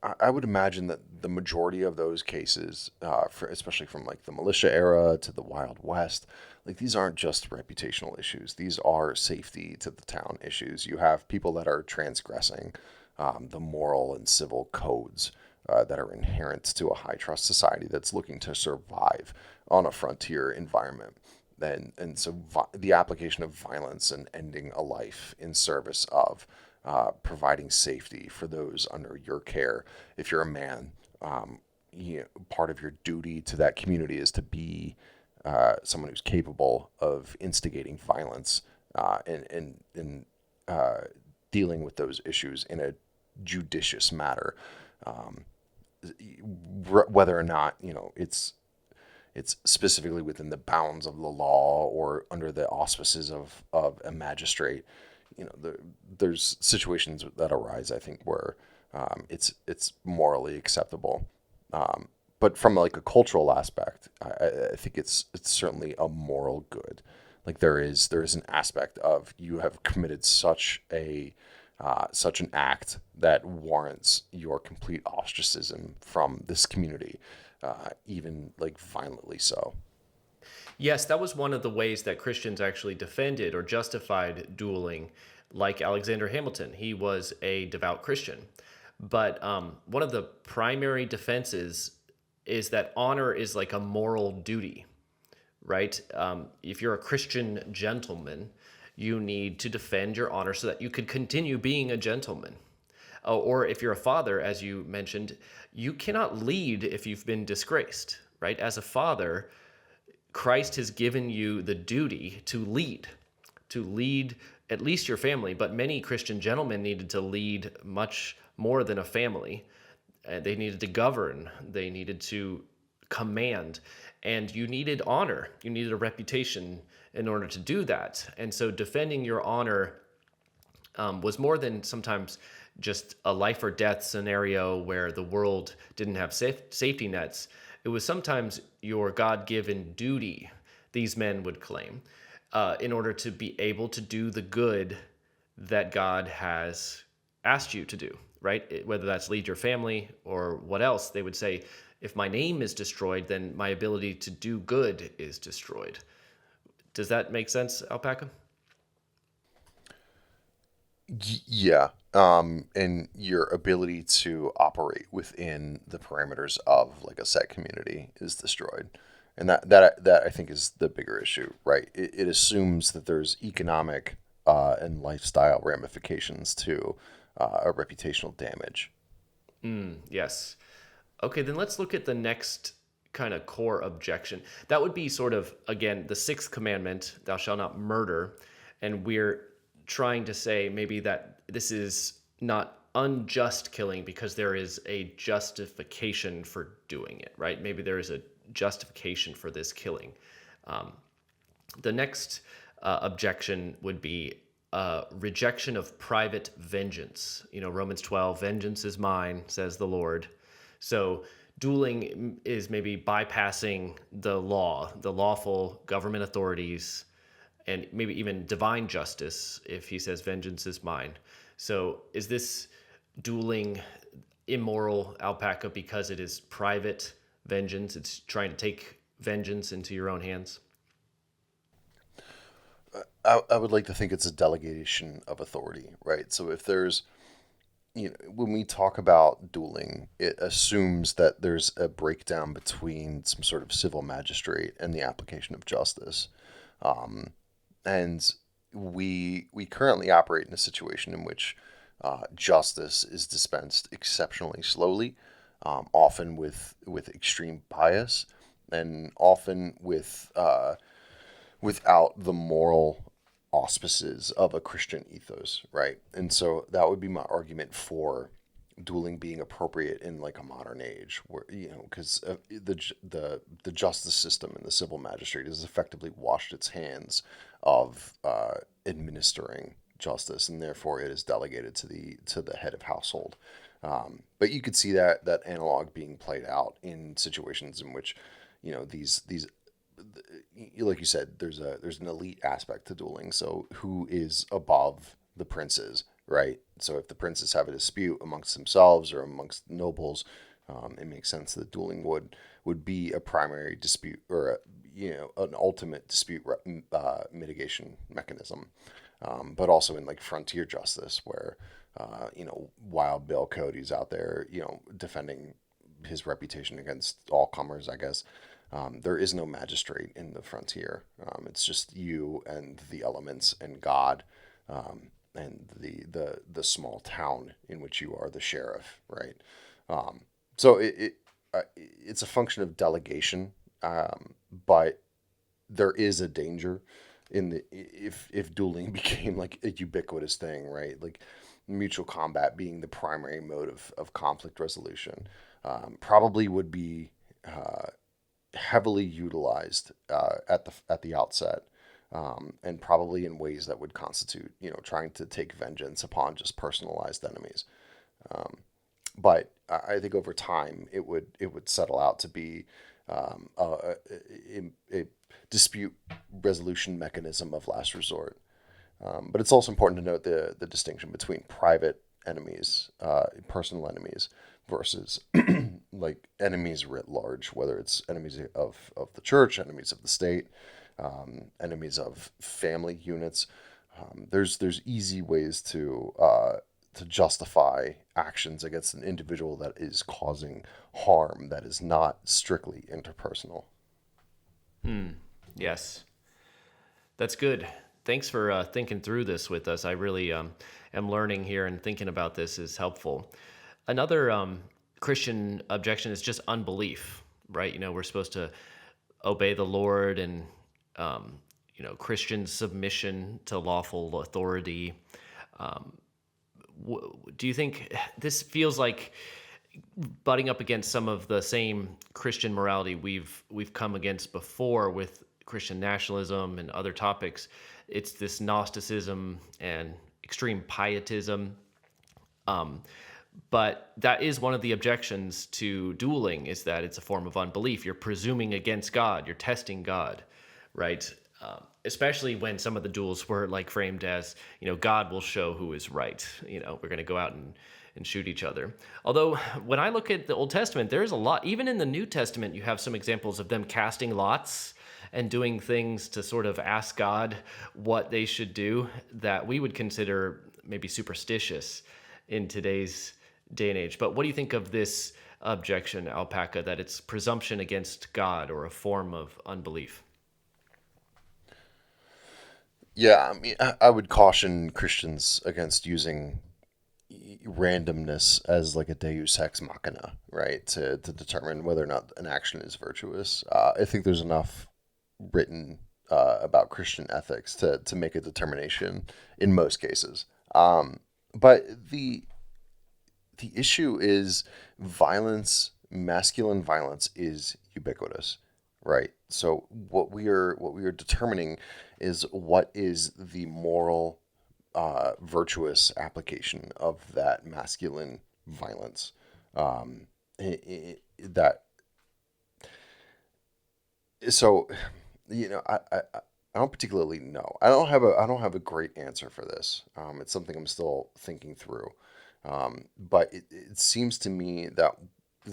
I would imagine that the majority of those cases, especially from like the militia era to the Wild West, like these aren't just reputational issues. These are safety to the town issues. You have people that are transgressing the moral and civil codes that are inherent to a high trust society that's looking to survive on a frontier environment. And so the application of violence and ending a life in service of providing safety for those under your care. If you're a man, part of your duty to that community is to be someone who's capable of instigating violence and dealing with those issues in a judicious manner, whether or not it's specifically within the bounds of the law or under the auspices of a magistrate. There's situations that arise, I think, where it's morally acceptable. But from like a cultural aspect, I think it's certainly a moral good. Like there is an aspect of you have committed such an act that warrants your complete ostracism from this community, even like violently so. Yes, that was one of the ways that Christians actually defended or justified dueling, like Alexander Hamilton. He was a devout Christian. But one of the primary defenses is that honor is like a moral duty, right? If you're a Christian gentleman, you need to defend your honor so that you could continue being a gentleman. Or if you're a father, as you mentioned, you cannot lead if you've been disgraced, right? As a father, Christ has given you the duty to lead at least your family, but many Christian gentlemen needed to lead much more than a family. They needed to govern, they needed to command, and you needed honor, you needed a reputation in order to do that. And so defending your honor was more than sometimes just a life or death scenario where the world didn't have safety nets. It was sometimes your God given duty, these men would claim, in order to be able to do the good that God has asked you to do, right? Whether that's lead your family or what else, they would say, if my name is destroyed, then my ability to do good is destroyed. Does that make sense, Alpaca? Yeah. And your ability to operate within the parameters of like a set community is destroyed. And that I think is the bigger issue, right? It assumes that there's economic and lifestyle ramifications to a reputational damage. Yes. Okay, then let's look at the next kind of core objection. That would be sort of, again, the sixth commandment, thou shalt not murder. And we're trying to say maybe that this is not unjust killing because there is a justification for doing it, right? Maybe there is a justification for this killing. The next objection would be rejection of private vengeance. Romans 12, vengeance is mine, says the Lord. So dueling is maybe bypassing the law, the lawful government authorities, and maybe even divine justice if he says vengeance is mine. So is this dueling immoral, Alpaca, because it is private vengeance? It's trying to take vengeance into your own hands? I would like to think it's a delegation of authority, right? So if there's, when we talk about dueling, it assumes that there's a breakdown between some sort of civil magistrate and the application of justice. And we currently operate in a situation in which justice is dispensed exceptionally slowly, often with extreme bias, and often without the moral auspices of a Christian ethos, right? And so that would be my argument for dueling being appropriate in like a modern age, where because the justice system and the civil magistrate has effectively washed its hands of administering justice, and therefore it is delegated to the head of household. But you could see that analog being played out in situations in which these like you said, there's an elite aspect to dueling. So who is above the princes, right? So if the princes have a dispute amongst themselves or amongst nobles, it makes sense that dueling would be a primary dispute or an ultimate dispute mitigation mechanism. But also in like frontier justice, where Wild Bill Cody's out there, defending his reputation against all comers, I guess. There is no magistrate in the frontier. It's just you and the elements and God, and the small town in which you are the sheriff, right? So it's a function of delegation, but there is a danger in the if dueling became like a ubiquitous thing, right? Like mutual combat being the primary mode of conflict resolution, probably would be heavily utilized at the outset, and probably in ways that would constitute, trying to take vengeance upon just personalized enemies. But I think over time it would settle out to be a dispute resolution mechanism of last resort. But it's also important to note the distinction between private enemies, personal enemies, versus like enemies writ large, whether it's enemies of the church, enemies of the state, enemies of family units. There's easy ways to justify actions against an individual that is causing harm that is not strictly interpersonal. Yes, that's good. Thanks for thinking through this with us. I really am learning here, and thinking about this is helpful. Another Christian objection is just unbelief, right? We're supposed to obey the Lord, and Christian submission to lawful authority. Do you think this feels like butting up against some of the same Christian morality we've come against before with Christian nationalism and other topics? It's this Gnosticism and extreme pietism. But that is one of the objections to dueling, is that it's a form of unbelief. You're presuming against God. You're testing God, right? Especially when some of the duels were like framed as, God will show who is right. We're going to go out and shoot each other. Although when I look at the Old Testament, there's a lot. Even in the New Testament, you have some examples of them casting lots and doing things to sort of ask God what they should do that we would consider maybe superstitious in today's day and age. But what do you think of this objection, Alpaca, that it's presumption against God or a form of unbelief? Yeah, I mean, I would caution Christians against using randomness as like a deus ex machina, right? To determine whether or not an action is virtuous. I think there's enough written about Christian ethics to make a determination in most cases. But the issue is violence, masculine violence is ubiquitous, right? So what we are determining is what is the moral, virtuous application of that masculine violence. That so I don't particularly know. I don't have a great answer for this. It's something I'm still thinking through. But it seems to me that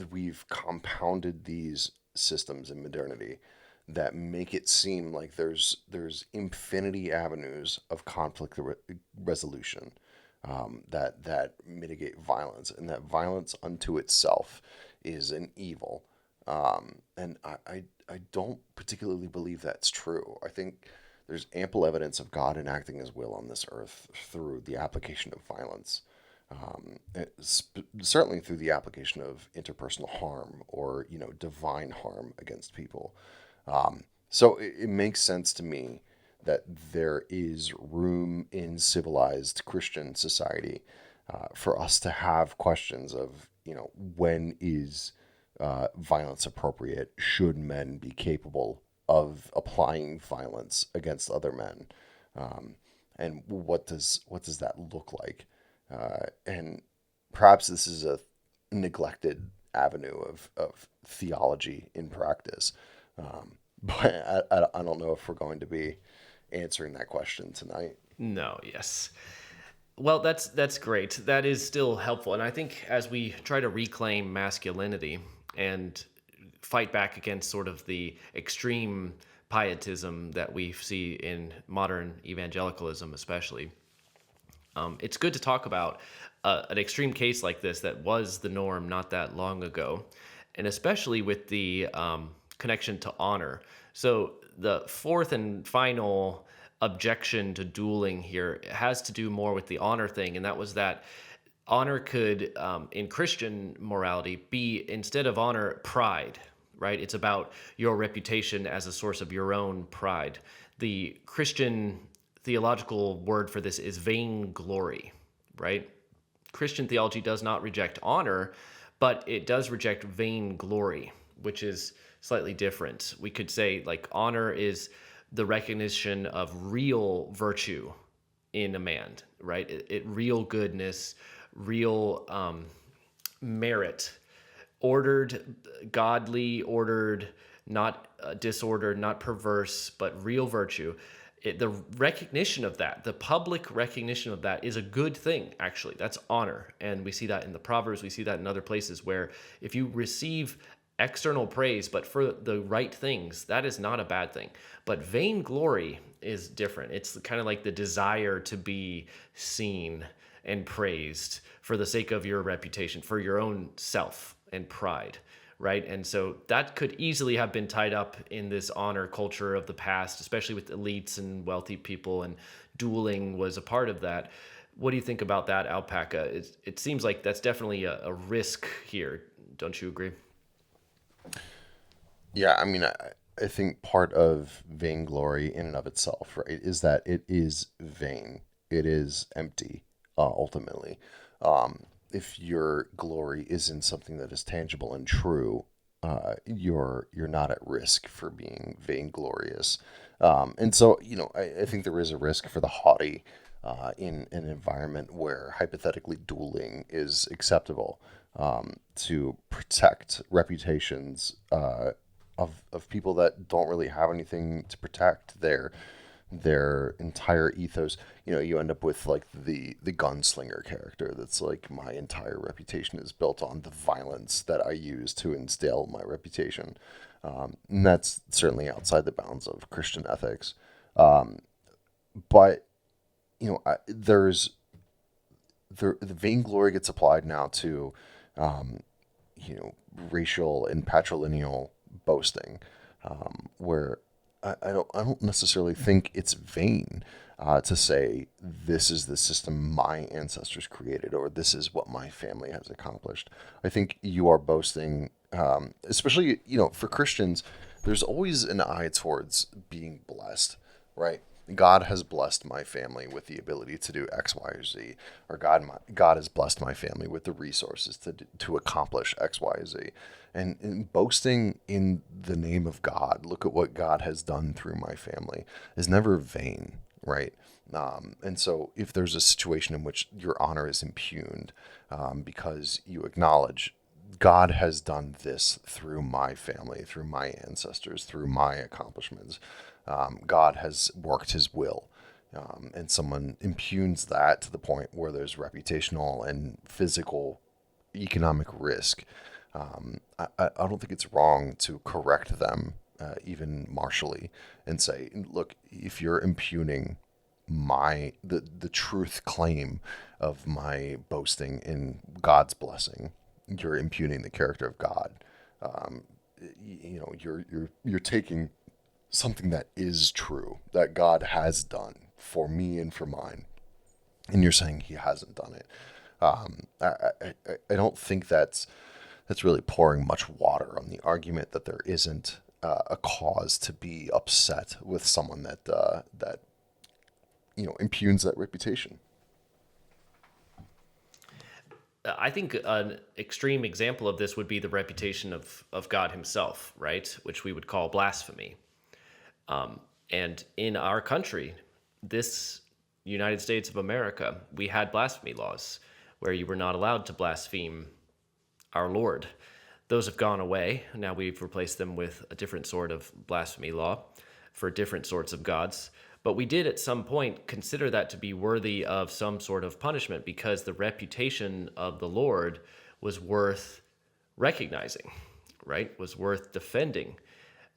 we've compounded these systems in modernity that make it seem like there's infinity avenues of conflict resolution, that mitigate violence, and that violence unto itself is an evil. And I don't particularly believe that's true. I think there's ample evidence of God enacting his will on this earth through the application of violence. Certainly through the application of interpersonal harm, or divine harm against people. So it makes sense to me that there is room in civilized Christian society, for us to have questions of, when is, violence appropriate? Should men be capable of applying violence against other men? Um, and what does that look like? And perhaps this is a neglected avenue of theology in practice. But I don't know if we're going to be answering that question tonight. No, yes. Well, that's great. That is still helpful, and I think as we try to reclaim masculinity and fight back against sort of the extreme pietism that we see in modern evangelicalism, especially, it's good to talk about an extreme case like this that was the norm not that long ago, and especially with the connection to honor. So the fourth and final objection to dueling here has to do more with the honor thing, and that was that honor could, in Christian morality, be, instead of honor, pride, right? It's about your reputation as a source of your own pride. The Christian theological word for this is vainglory, right? Christian theology does not reject honor, but it does reject vainglory, which is slightly different. We could say, like, honor is the recognition of real virtue in a man, right? Real goodness, real merit, ordered, godly, ordered, not disordered, not perverse, but real virtue. The recognition of that, the public recognition of that, is a good thing, actually. That's honor. And we see that in the Proverbs. We see that in other places where if you receive external praise, but for the right things, that is not a bad thing. But vainglory is different. It's kind of like the desire to be seen and praised for the sake of your reputation, for your own self and pride, right? And so that could easily have been tied up in this honor culture of the past, especially with elites and wealthy people, and dueling was a part of that. What do you think about that, Alpaca? It seems like that's definitely a risk here. Don't you agree? Yeah, I mean, I think part of vainglory in and of itself, right, is that it is vain. It is empty, ultimately. If your glory is in something that is tangible and true, you're not at risk for being vainglorious. And so, I think there is a risk for the haughty, in an environment where hypothetically dueling is acceptable, to protect reputations, of people that don't really have anything to protect. Their entire ethos. You end up with like the gunslinger character that's like, my entire reputation is built on the violence that I use to instill my reputation. And that's certainly outside the bounds of Christian ethics. But there's the vainglory gets applied now to, um, racial and patrilineal boasting, where I don't necessarily think it's vain, to say this is the system my ancestors created, or this is what my family has accomplished. I think you are boasting, especially for Christians. There's always an eye towards being blessed, right? God has blessed my family with the ability to do X, Y, or Z, or God has blessed my family with the resources to accomplish X, Y, Z. And boasting in the name of God, look at what God has done through my family, is never vain, right? And so if there's a situation in which your honor is impugned because you acknowledge God has done this through my family, through my ancestors, through my accomplishments. God has worked his will. And someone impugns that to the point where there's reputational and physical economic risk. I don't think it's wrong to correct them, even martially, and say, look, if you're impugning the truth claim of my boasting in God's blessing, you're impugning the character of God. Um, you're taking something that is true that God has done for me and for mine, and you're saying He hasn't done it. I don't think that's really pouring much water on the argument that there isn't a cause to be upset with someone that impugns that reputation. I think an extreme example of this would be the reputation of God himself, right? Which we would call blasphemy. And in our country, this United States of America, we had blasphemy laws where you were not allowed to blaspheme our Lord. Those have gone away. Now we've replaced them with a different sort of blasphemy law for different sorts of gods. But we did at some point consider that to be worthy of some sort of punishment because the reputation of the Lord was worth recognizing, right? Was worth defending.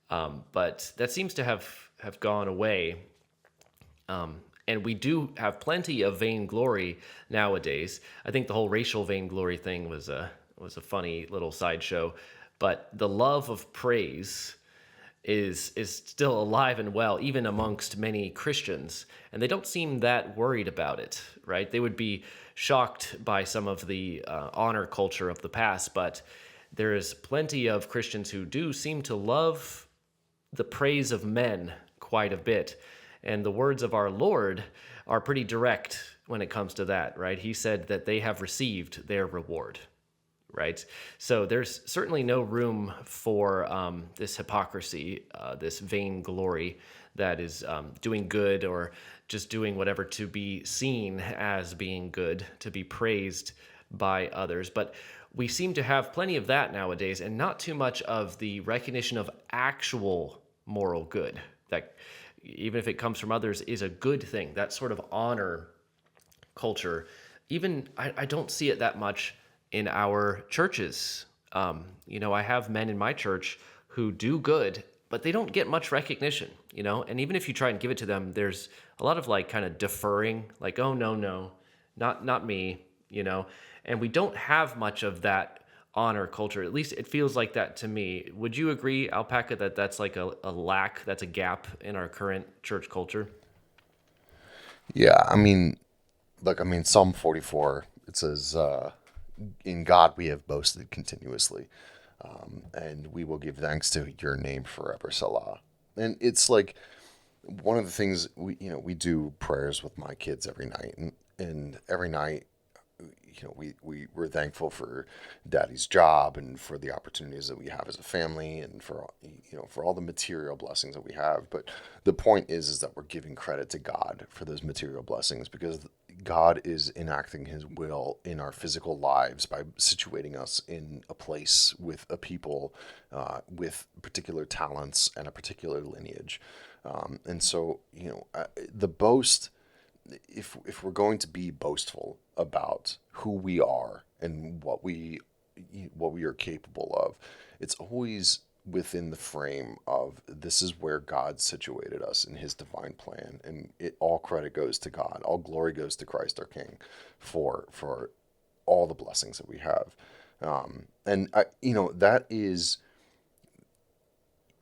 But that seems to have gone away. And we do have plenty of vainglory nowadays. I think the whole racial vainglory thing was a funny little sideshow. But the love of praise is still alive and well, even amongst many Christians, and they don't seem that worried about it, right? They would be shocked by some of the honor culture of the past, but there is plenty of Christians who do seem to love the praise of men quite a bit. And the words of our Lord are pretty direct when it comes to that, right? He said that they have received their reward, right? So there's certainly no room for this hypocrisy, this vainglory that is doing good or just doing whatever to be seen as being good, to be praised by others. But we seem to have plenty of that nowadays and not too much of the recognition of actual moral good that, even if it comes from others, is a good thing. That sort of honor culture, even I don't see it that much in our churches. I have men in my church who do good, but they don't get much recognition, and even if you try and give it to them, there's a lot of like kind of deferring, like, oh, no, not me, and we don't have much of that honor culture. At least it feels like that to me. Would you agree, Alpaca, that that's like a lack, that's a gap in our current church culture? Yeah, I mean, look, Psalm 44, it says, in God we have boasted continuously, and we will give thanks to your name forever, Salah. And it's like one of the things we do prayers with my kids every night, and every night, we're thankful for daddy's job and for the opportunities that we have as a family and for all the material blessings that we have. But the point is that we're giving credit to God for those material blessings because God is enacting his will in our physical lives by situating us in a place with a people with particular talents and a particular lineage. And so, the boast, if we're going to be boastful about who we are and what we are capable of, it's always within the frame of this is where God situated us in his divine plan, and all credit goes to God, all glory goes to Christ our King for all the blessings that we have. And that is,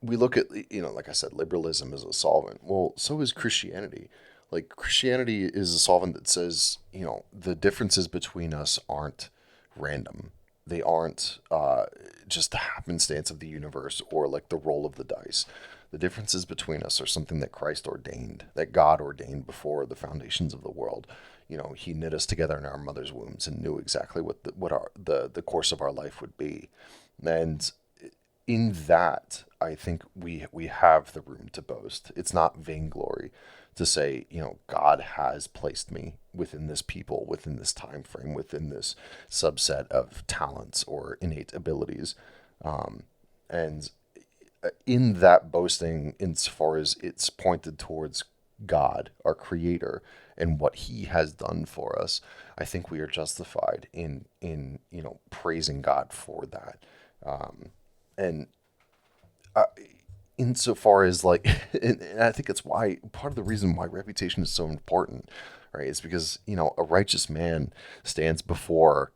we look at, like I said, liberalism is a solvent. Well, so is Christianity. Like, Christianity is a solvent that says, the differences between us aren't random. They aren't just the happenstance of the universe or like the roll of the dice. The differences between us are something that Christ ordained, that God ordained before the foundations of the world. He knit us together in our mother's wombs and knew exactly what the course of our life would be. And in that, I think we have the room to boast. It's not vainglory to say, God has placed me within this people, within this time frame, within this subset of talents or innate abilities. And in that boasting, insofar as it's pointed towards God, our creator, and what he has done for us, I think we are justified in praising God for that. And insofar as like, and I think it's why part of the reason why reputation is so important, right? Is because a righteous man stands before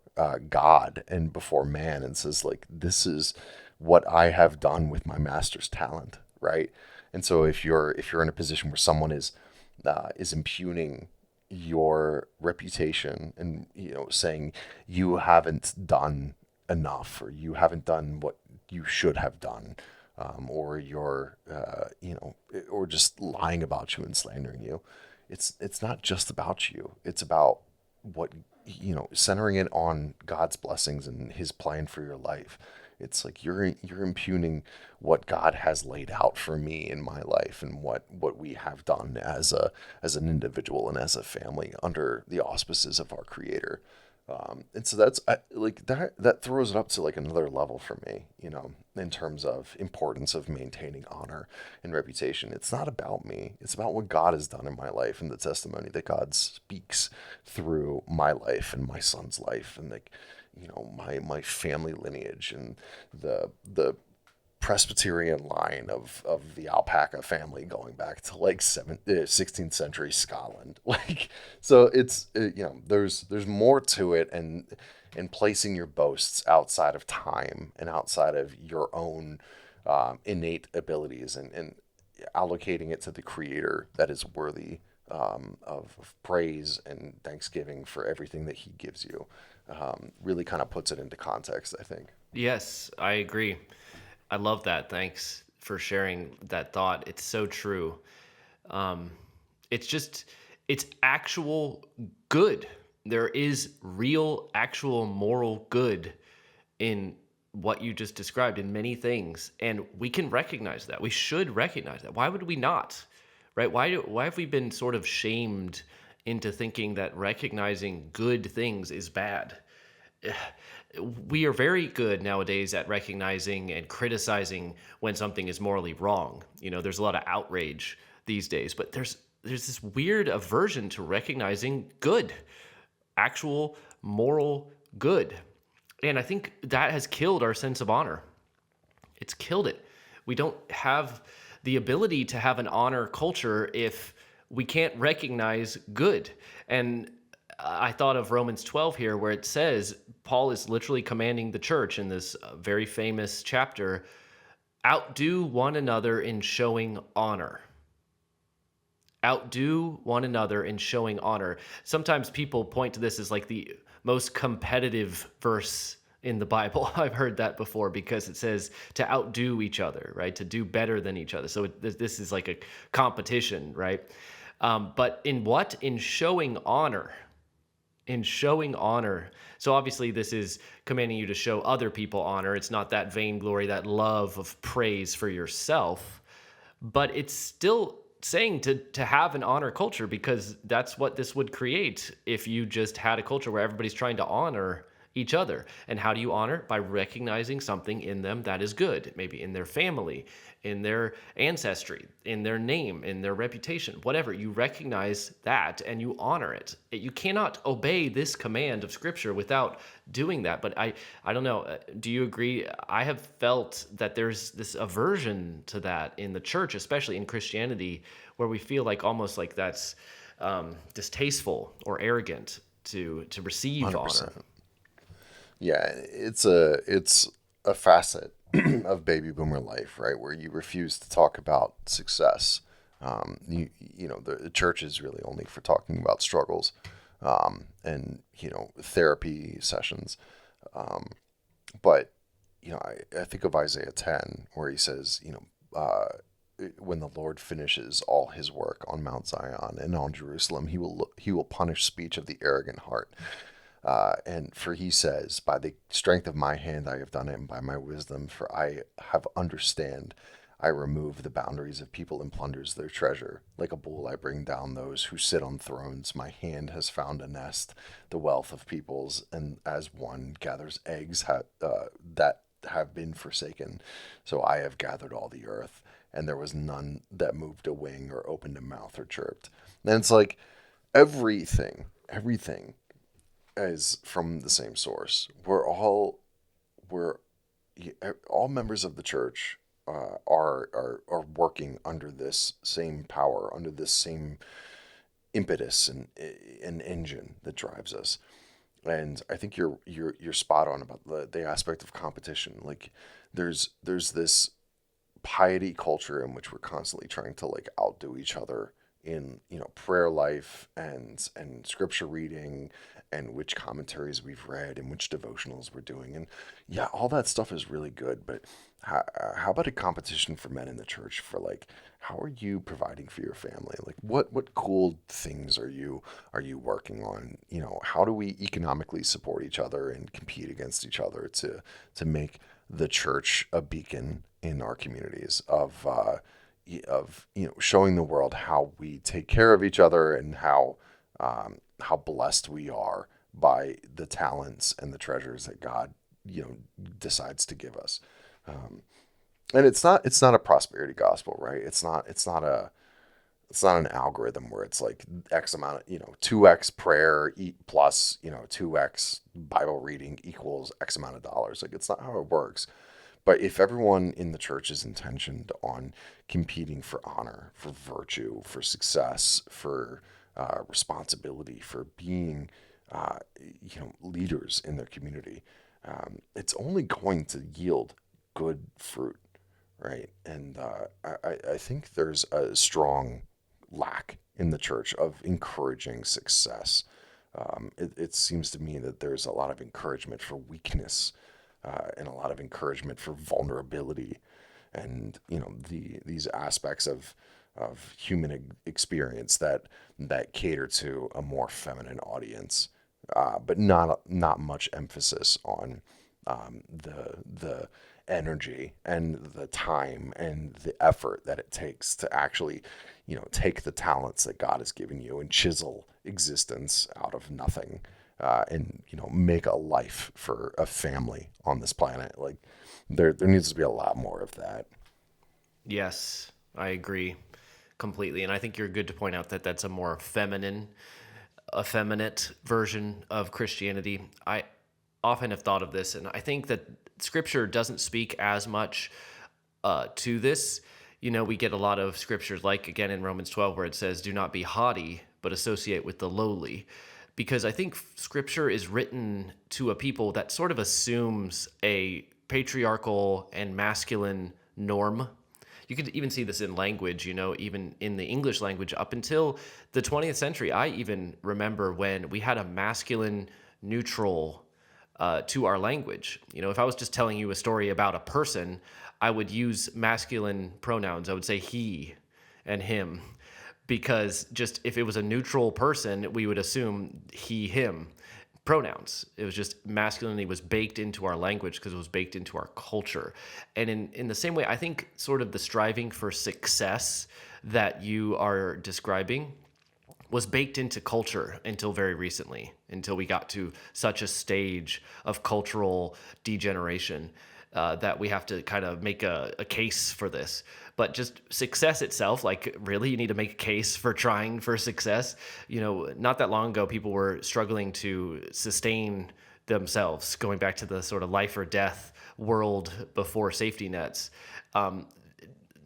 God and before man and says like, this is what I have done with my master's talent, right? And so if you're in a position where someone is impugning your reputation and saying you haven't done enough or you haven't done what you should have done, or you're or just lying about you and slandering you, it's not just about you. It's about what centering it on God's blessings and his plan for your life. It's like you're impugning what God has laid out for me in my life and what we have done as an individual and as a family under the auspices of our Creator. And so like that throws it up to like another level for me, in terms of importance of maintaining honor and reputation. It's not about me. It's about what God has done in my life and the testimony that God speaks through my life and my son's life and like, my family lineage and the Presbyterian line of the alpaca family going back to like 16th century Scotland. Like, so it's, there's more to it, and placing your boasts outside of time and outside of your own innate abilities and allocating it to the Creator that is worthy of praise and thanksgiving for everything that he gives you, really kind of puts it into context, I think. Yes, I agree. I love that. Thanks for sharing that thought. It's so true. Um, it's actual good. There is real, actual moral good in what you just described in many things. And we can recognize that. We should recognize that. Why would we not? Right? Why have we been sort of shamed into thinking that recognizing good things is bad? We are very good nowadays at recognizing and criticizing when something is morally wrong. There's a lot of outrage these days, but there's this weird aversion to recognizing good, actual moral good. And I think that has killed our sense of honor. It's killed it. We don't have the ability to have an honor culture if we can't recognize good. And I thought of Romans 12 here, where it says, Paul is literally commanding the church in this very famous chapter, outdo one another in showing honor. Outdo one another in showing honor. Sometimes people point to this as like the most competitive verse in the Bible. I've heard that before because it says to outdo each other, right? To do better than each other. So this is like a competition, right? But in what? In showing honor. In showing honor. So obviously this is commanding you to show other people honor. It's not that vainglory, that love of praise for yourself, but it's still saying to have an honor culture, because that's what this would create if you just had a culture where everybody's trying to honor each other. And how do you honor? By recognizing something in them that is good, maybe in their family, in their ancestry, in their name, in their reputation, whatever. You recognize that and you honor it. You cannot obey this command of Scripture without doing that. But I don't know. Do you agree? I have felt that there's this aversion to that in the church, especially in Christianity, where we feel like almost like that's distasteful or arrogant to receive 100%. honor. Yeah, it's a facet of baby boomer life, right? Where you refuse to talk about success. The church is really only for talking about struggles, and therapy sessions. But I think of Isaiah 10, where he says, when the Lord finishes all his work on Mount Zion and on Jerusalem, he will punish speech of the arrogant heart. And for he says, by the strength of my hand I have done it, and by my wisdom, for I have understand. I remove the boundaries of people and plunders their treasure. Like a bull, I bring down those who sit on thrones. My hand has found a nest, the wealth of peoples, and as one gathers eggs that have been forsaken, so I have gathered all the earth, and there was none that moved a wing or opened a mouth or chirped. And it's like everything is from the same source. We're all members of the church are working under this same power, under this same impetus and engine that drives us. And I think you're spot on about the aspect of competition. Like there's this piety culture in which we're constantly trying to like outdo each other in prayer life and scripture reading and which commentaries we've read and which devotionals we're doing. And yeah, all that stuff is really good, but how about a competition for men in the church for like how are you providing for your family? Like what cool things are you working on? How do we economically support each other and compete against each other to make the church a beacon in our communities of showing the world how we take care of each other and how blessed we are by the talents and the treasures that God decides to give us. Um, and it's not a prosperity gospel, right? It's not an algorithm where it's like X amount of 2x prayer plus 2x Bible reading equals X amount of dollars. Like it's not how it works. But if everyone in the church is intentioned on competing for honor, for virtue, for success, for responsibility, for being, leaders in their community, it's only going to yield good fruit, right? And I think there's a strong lack in the church of encouraging success. It seems to me that there's a lot of encouragement for weakness and a lot of encouragement for vulnerability, and these aspects of human experience that cater to a more feminine audience, but not much emphasis on the energy and the time and the effort that it takes to actually take the talents that God has given you and chisel existence out of nothing, and make a life for a family on this planet. Like there needs to be a lot more of that. Yes, I agree completely. And I think you're good to point out that that's a more effeminate version of Christianity. I often have thought of this, and I think that Scripture doesn't speak as much to this. We get a lot of scriptures, like again in Romans 12, where it says, "Do not be haughty, but associate with the lowly." Because I think Scripture is written to a people that sort of assumes a patriarchal and masculine norm. You could even see this in language, even in the English language up until the 20th century. I even remember when we had a masculine neutral to our language. If I was just telling you a story about a person, I would use masculine pronouns. I would say he and him, because just if it was a neutral person, we would assume he, him pronouns. It was just masculinity was baked into our language because it was baked into our culture. And in the same way, I think sort of the striving for success that you are describing was baked into culture until very recently, until we got to such a stage of cultural degeneration that we have to kind of make a case for this. But just success itself, like really, you need to make a case for trying for success. Not that long ago, people were struggling to sustain themselves, going back to the sort of life or death world before safety nets.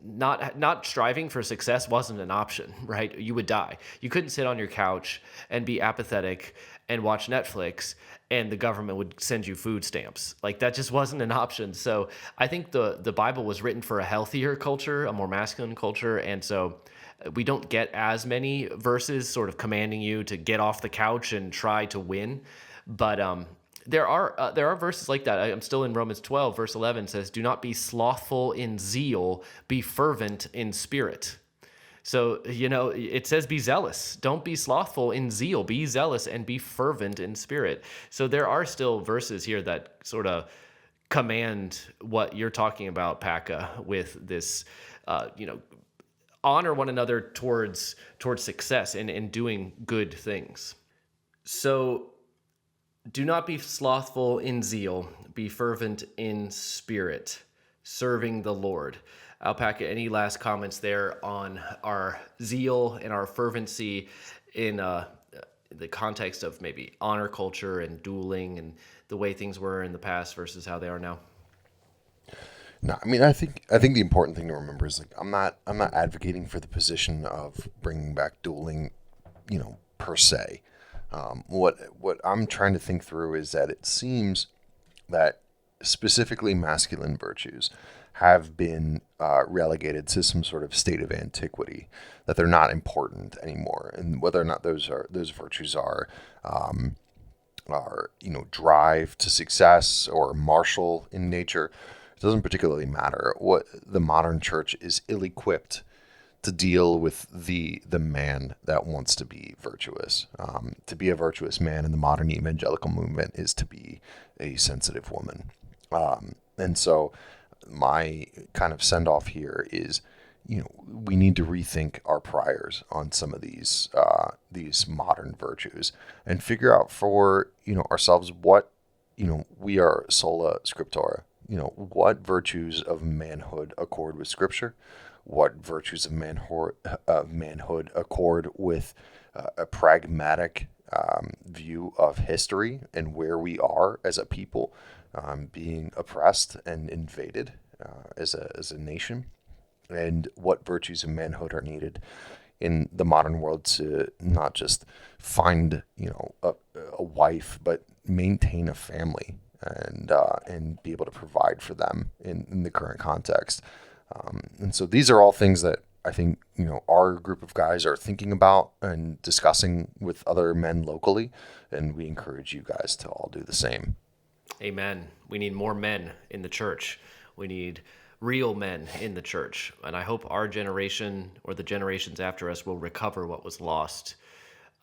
Not striving for success wasn't an option, right? You would die. You couldn't sit on your couch and be apathetic and watch Netflix and the government would send you food stamps. Like that just wasn't an option. So I think the Bible was written for a healthier culture, a more masculine culture. And so we don't get as many verses sort of commanding you to get off the couch and try to win. But there are verses like that. I'm still in Romans 12, verse 11 says, "Do not be slothful in zeal, be fervent in spirit." So, it says be zealous. Don't be slothful in zeal. Be zealous and be fervent in spirit. So there are still verses here that sort of command what you're talking about, Paka, with this, honor one another towards success and doing good things. So do not be slothful in zeal, be fervent in spirit, serving the Lord. Alpaca, any last comments there on our zeal and our fervency in the context of maybe honor culture and dueling and the way things were in the past versus how they are now? No, I mean, I think the important thing to remember is, like, I'm not advocating for the position of bringing back dueling, per se. What I'm trying to think through is that it seems that specifically masculine virtues have been relegated to some sort of state of antiquity, that they're not important anymore, and whether or not those virtues are drive to success or martial in nature, it doesn't particularly matter. What the modern church is ill-equipped to deal with the man that wants to be virtuous. To be a virtuous man in the modern evangelical movement is to be a sensitive woman. And so my kind of send off here is, we need to rethink our priors on some of these modern virtues and figure out for ourselves what we are sola scriptura. What virtues of manhood accord with Scripture, what virtues of manhood accord with a pragmatic view of history and where we are as a people, being oppressed and invaded as a nation, and what virtues of manhood are needed in the modern world to not just find a wife, but maintain a family and be able to provide for them in the current context. And so these are all things that I think our group of guys are thinking about and discussing with other men locally, and we encourage you guys to all do the same. Amen. We need more men in the church. We need real men in the church. And I hope our generation or the generations after us will recover what was lost.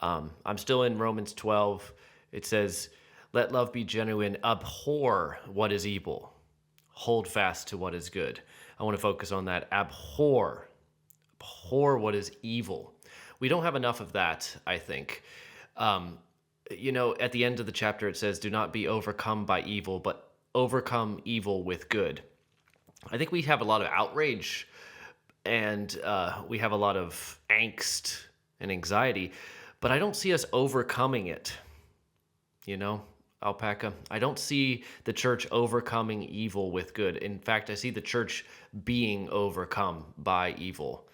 I'm still in Romans 12. It says, "Let love be genuine, abhor what is evil, hold fast to what is good." I want to focus on that. Abhor what is evil. We don't have enough of that, I think. At the end of the chapter, it says, "Do not be overcome by evil, but overcome evil with good." I think we have a lot of outrage and we have a lot of angst and anxiety, but I don't see us overcoming it. Alpaca, I don't see the church overcoming evil with good. In fact, I see the church being overcome by evil.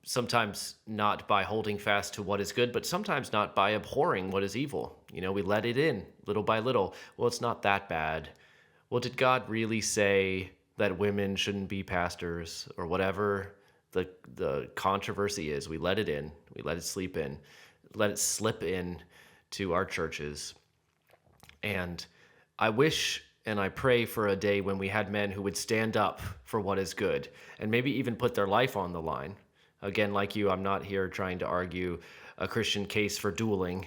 Sometimes not by holding fast to what is good, but sometimes not by abhorring what is evil. We let it in little by little. Well, it's not that bad. Well, did God really say that women shouldn't be pastors, or whatever the controversy is? We let it in. We let it slip in to our churches. And I wish and I pray for a day when we had men who would stand up for what is good and maybe even put their life on the line. Again, like you, I'm not here trying to argue a Christian case for dueling,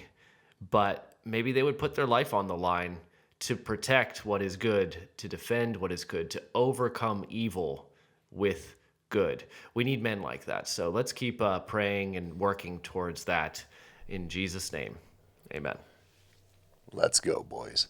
but maybe they would put their life on the line to protect what is good, to defend what is good, to overcome evil with good. We need men like that. So let's keep praying and working towards that in Jesus' name. Amen. Let's go, boys.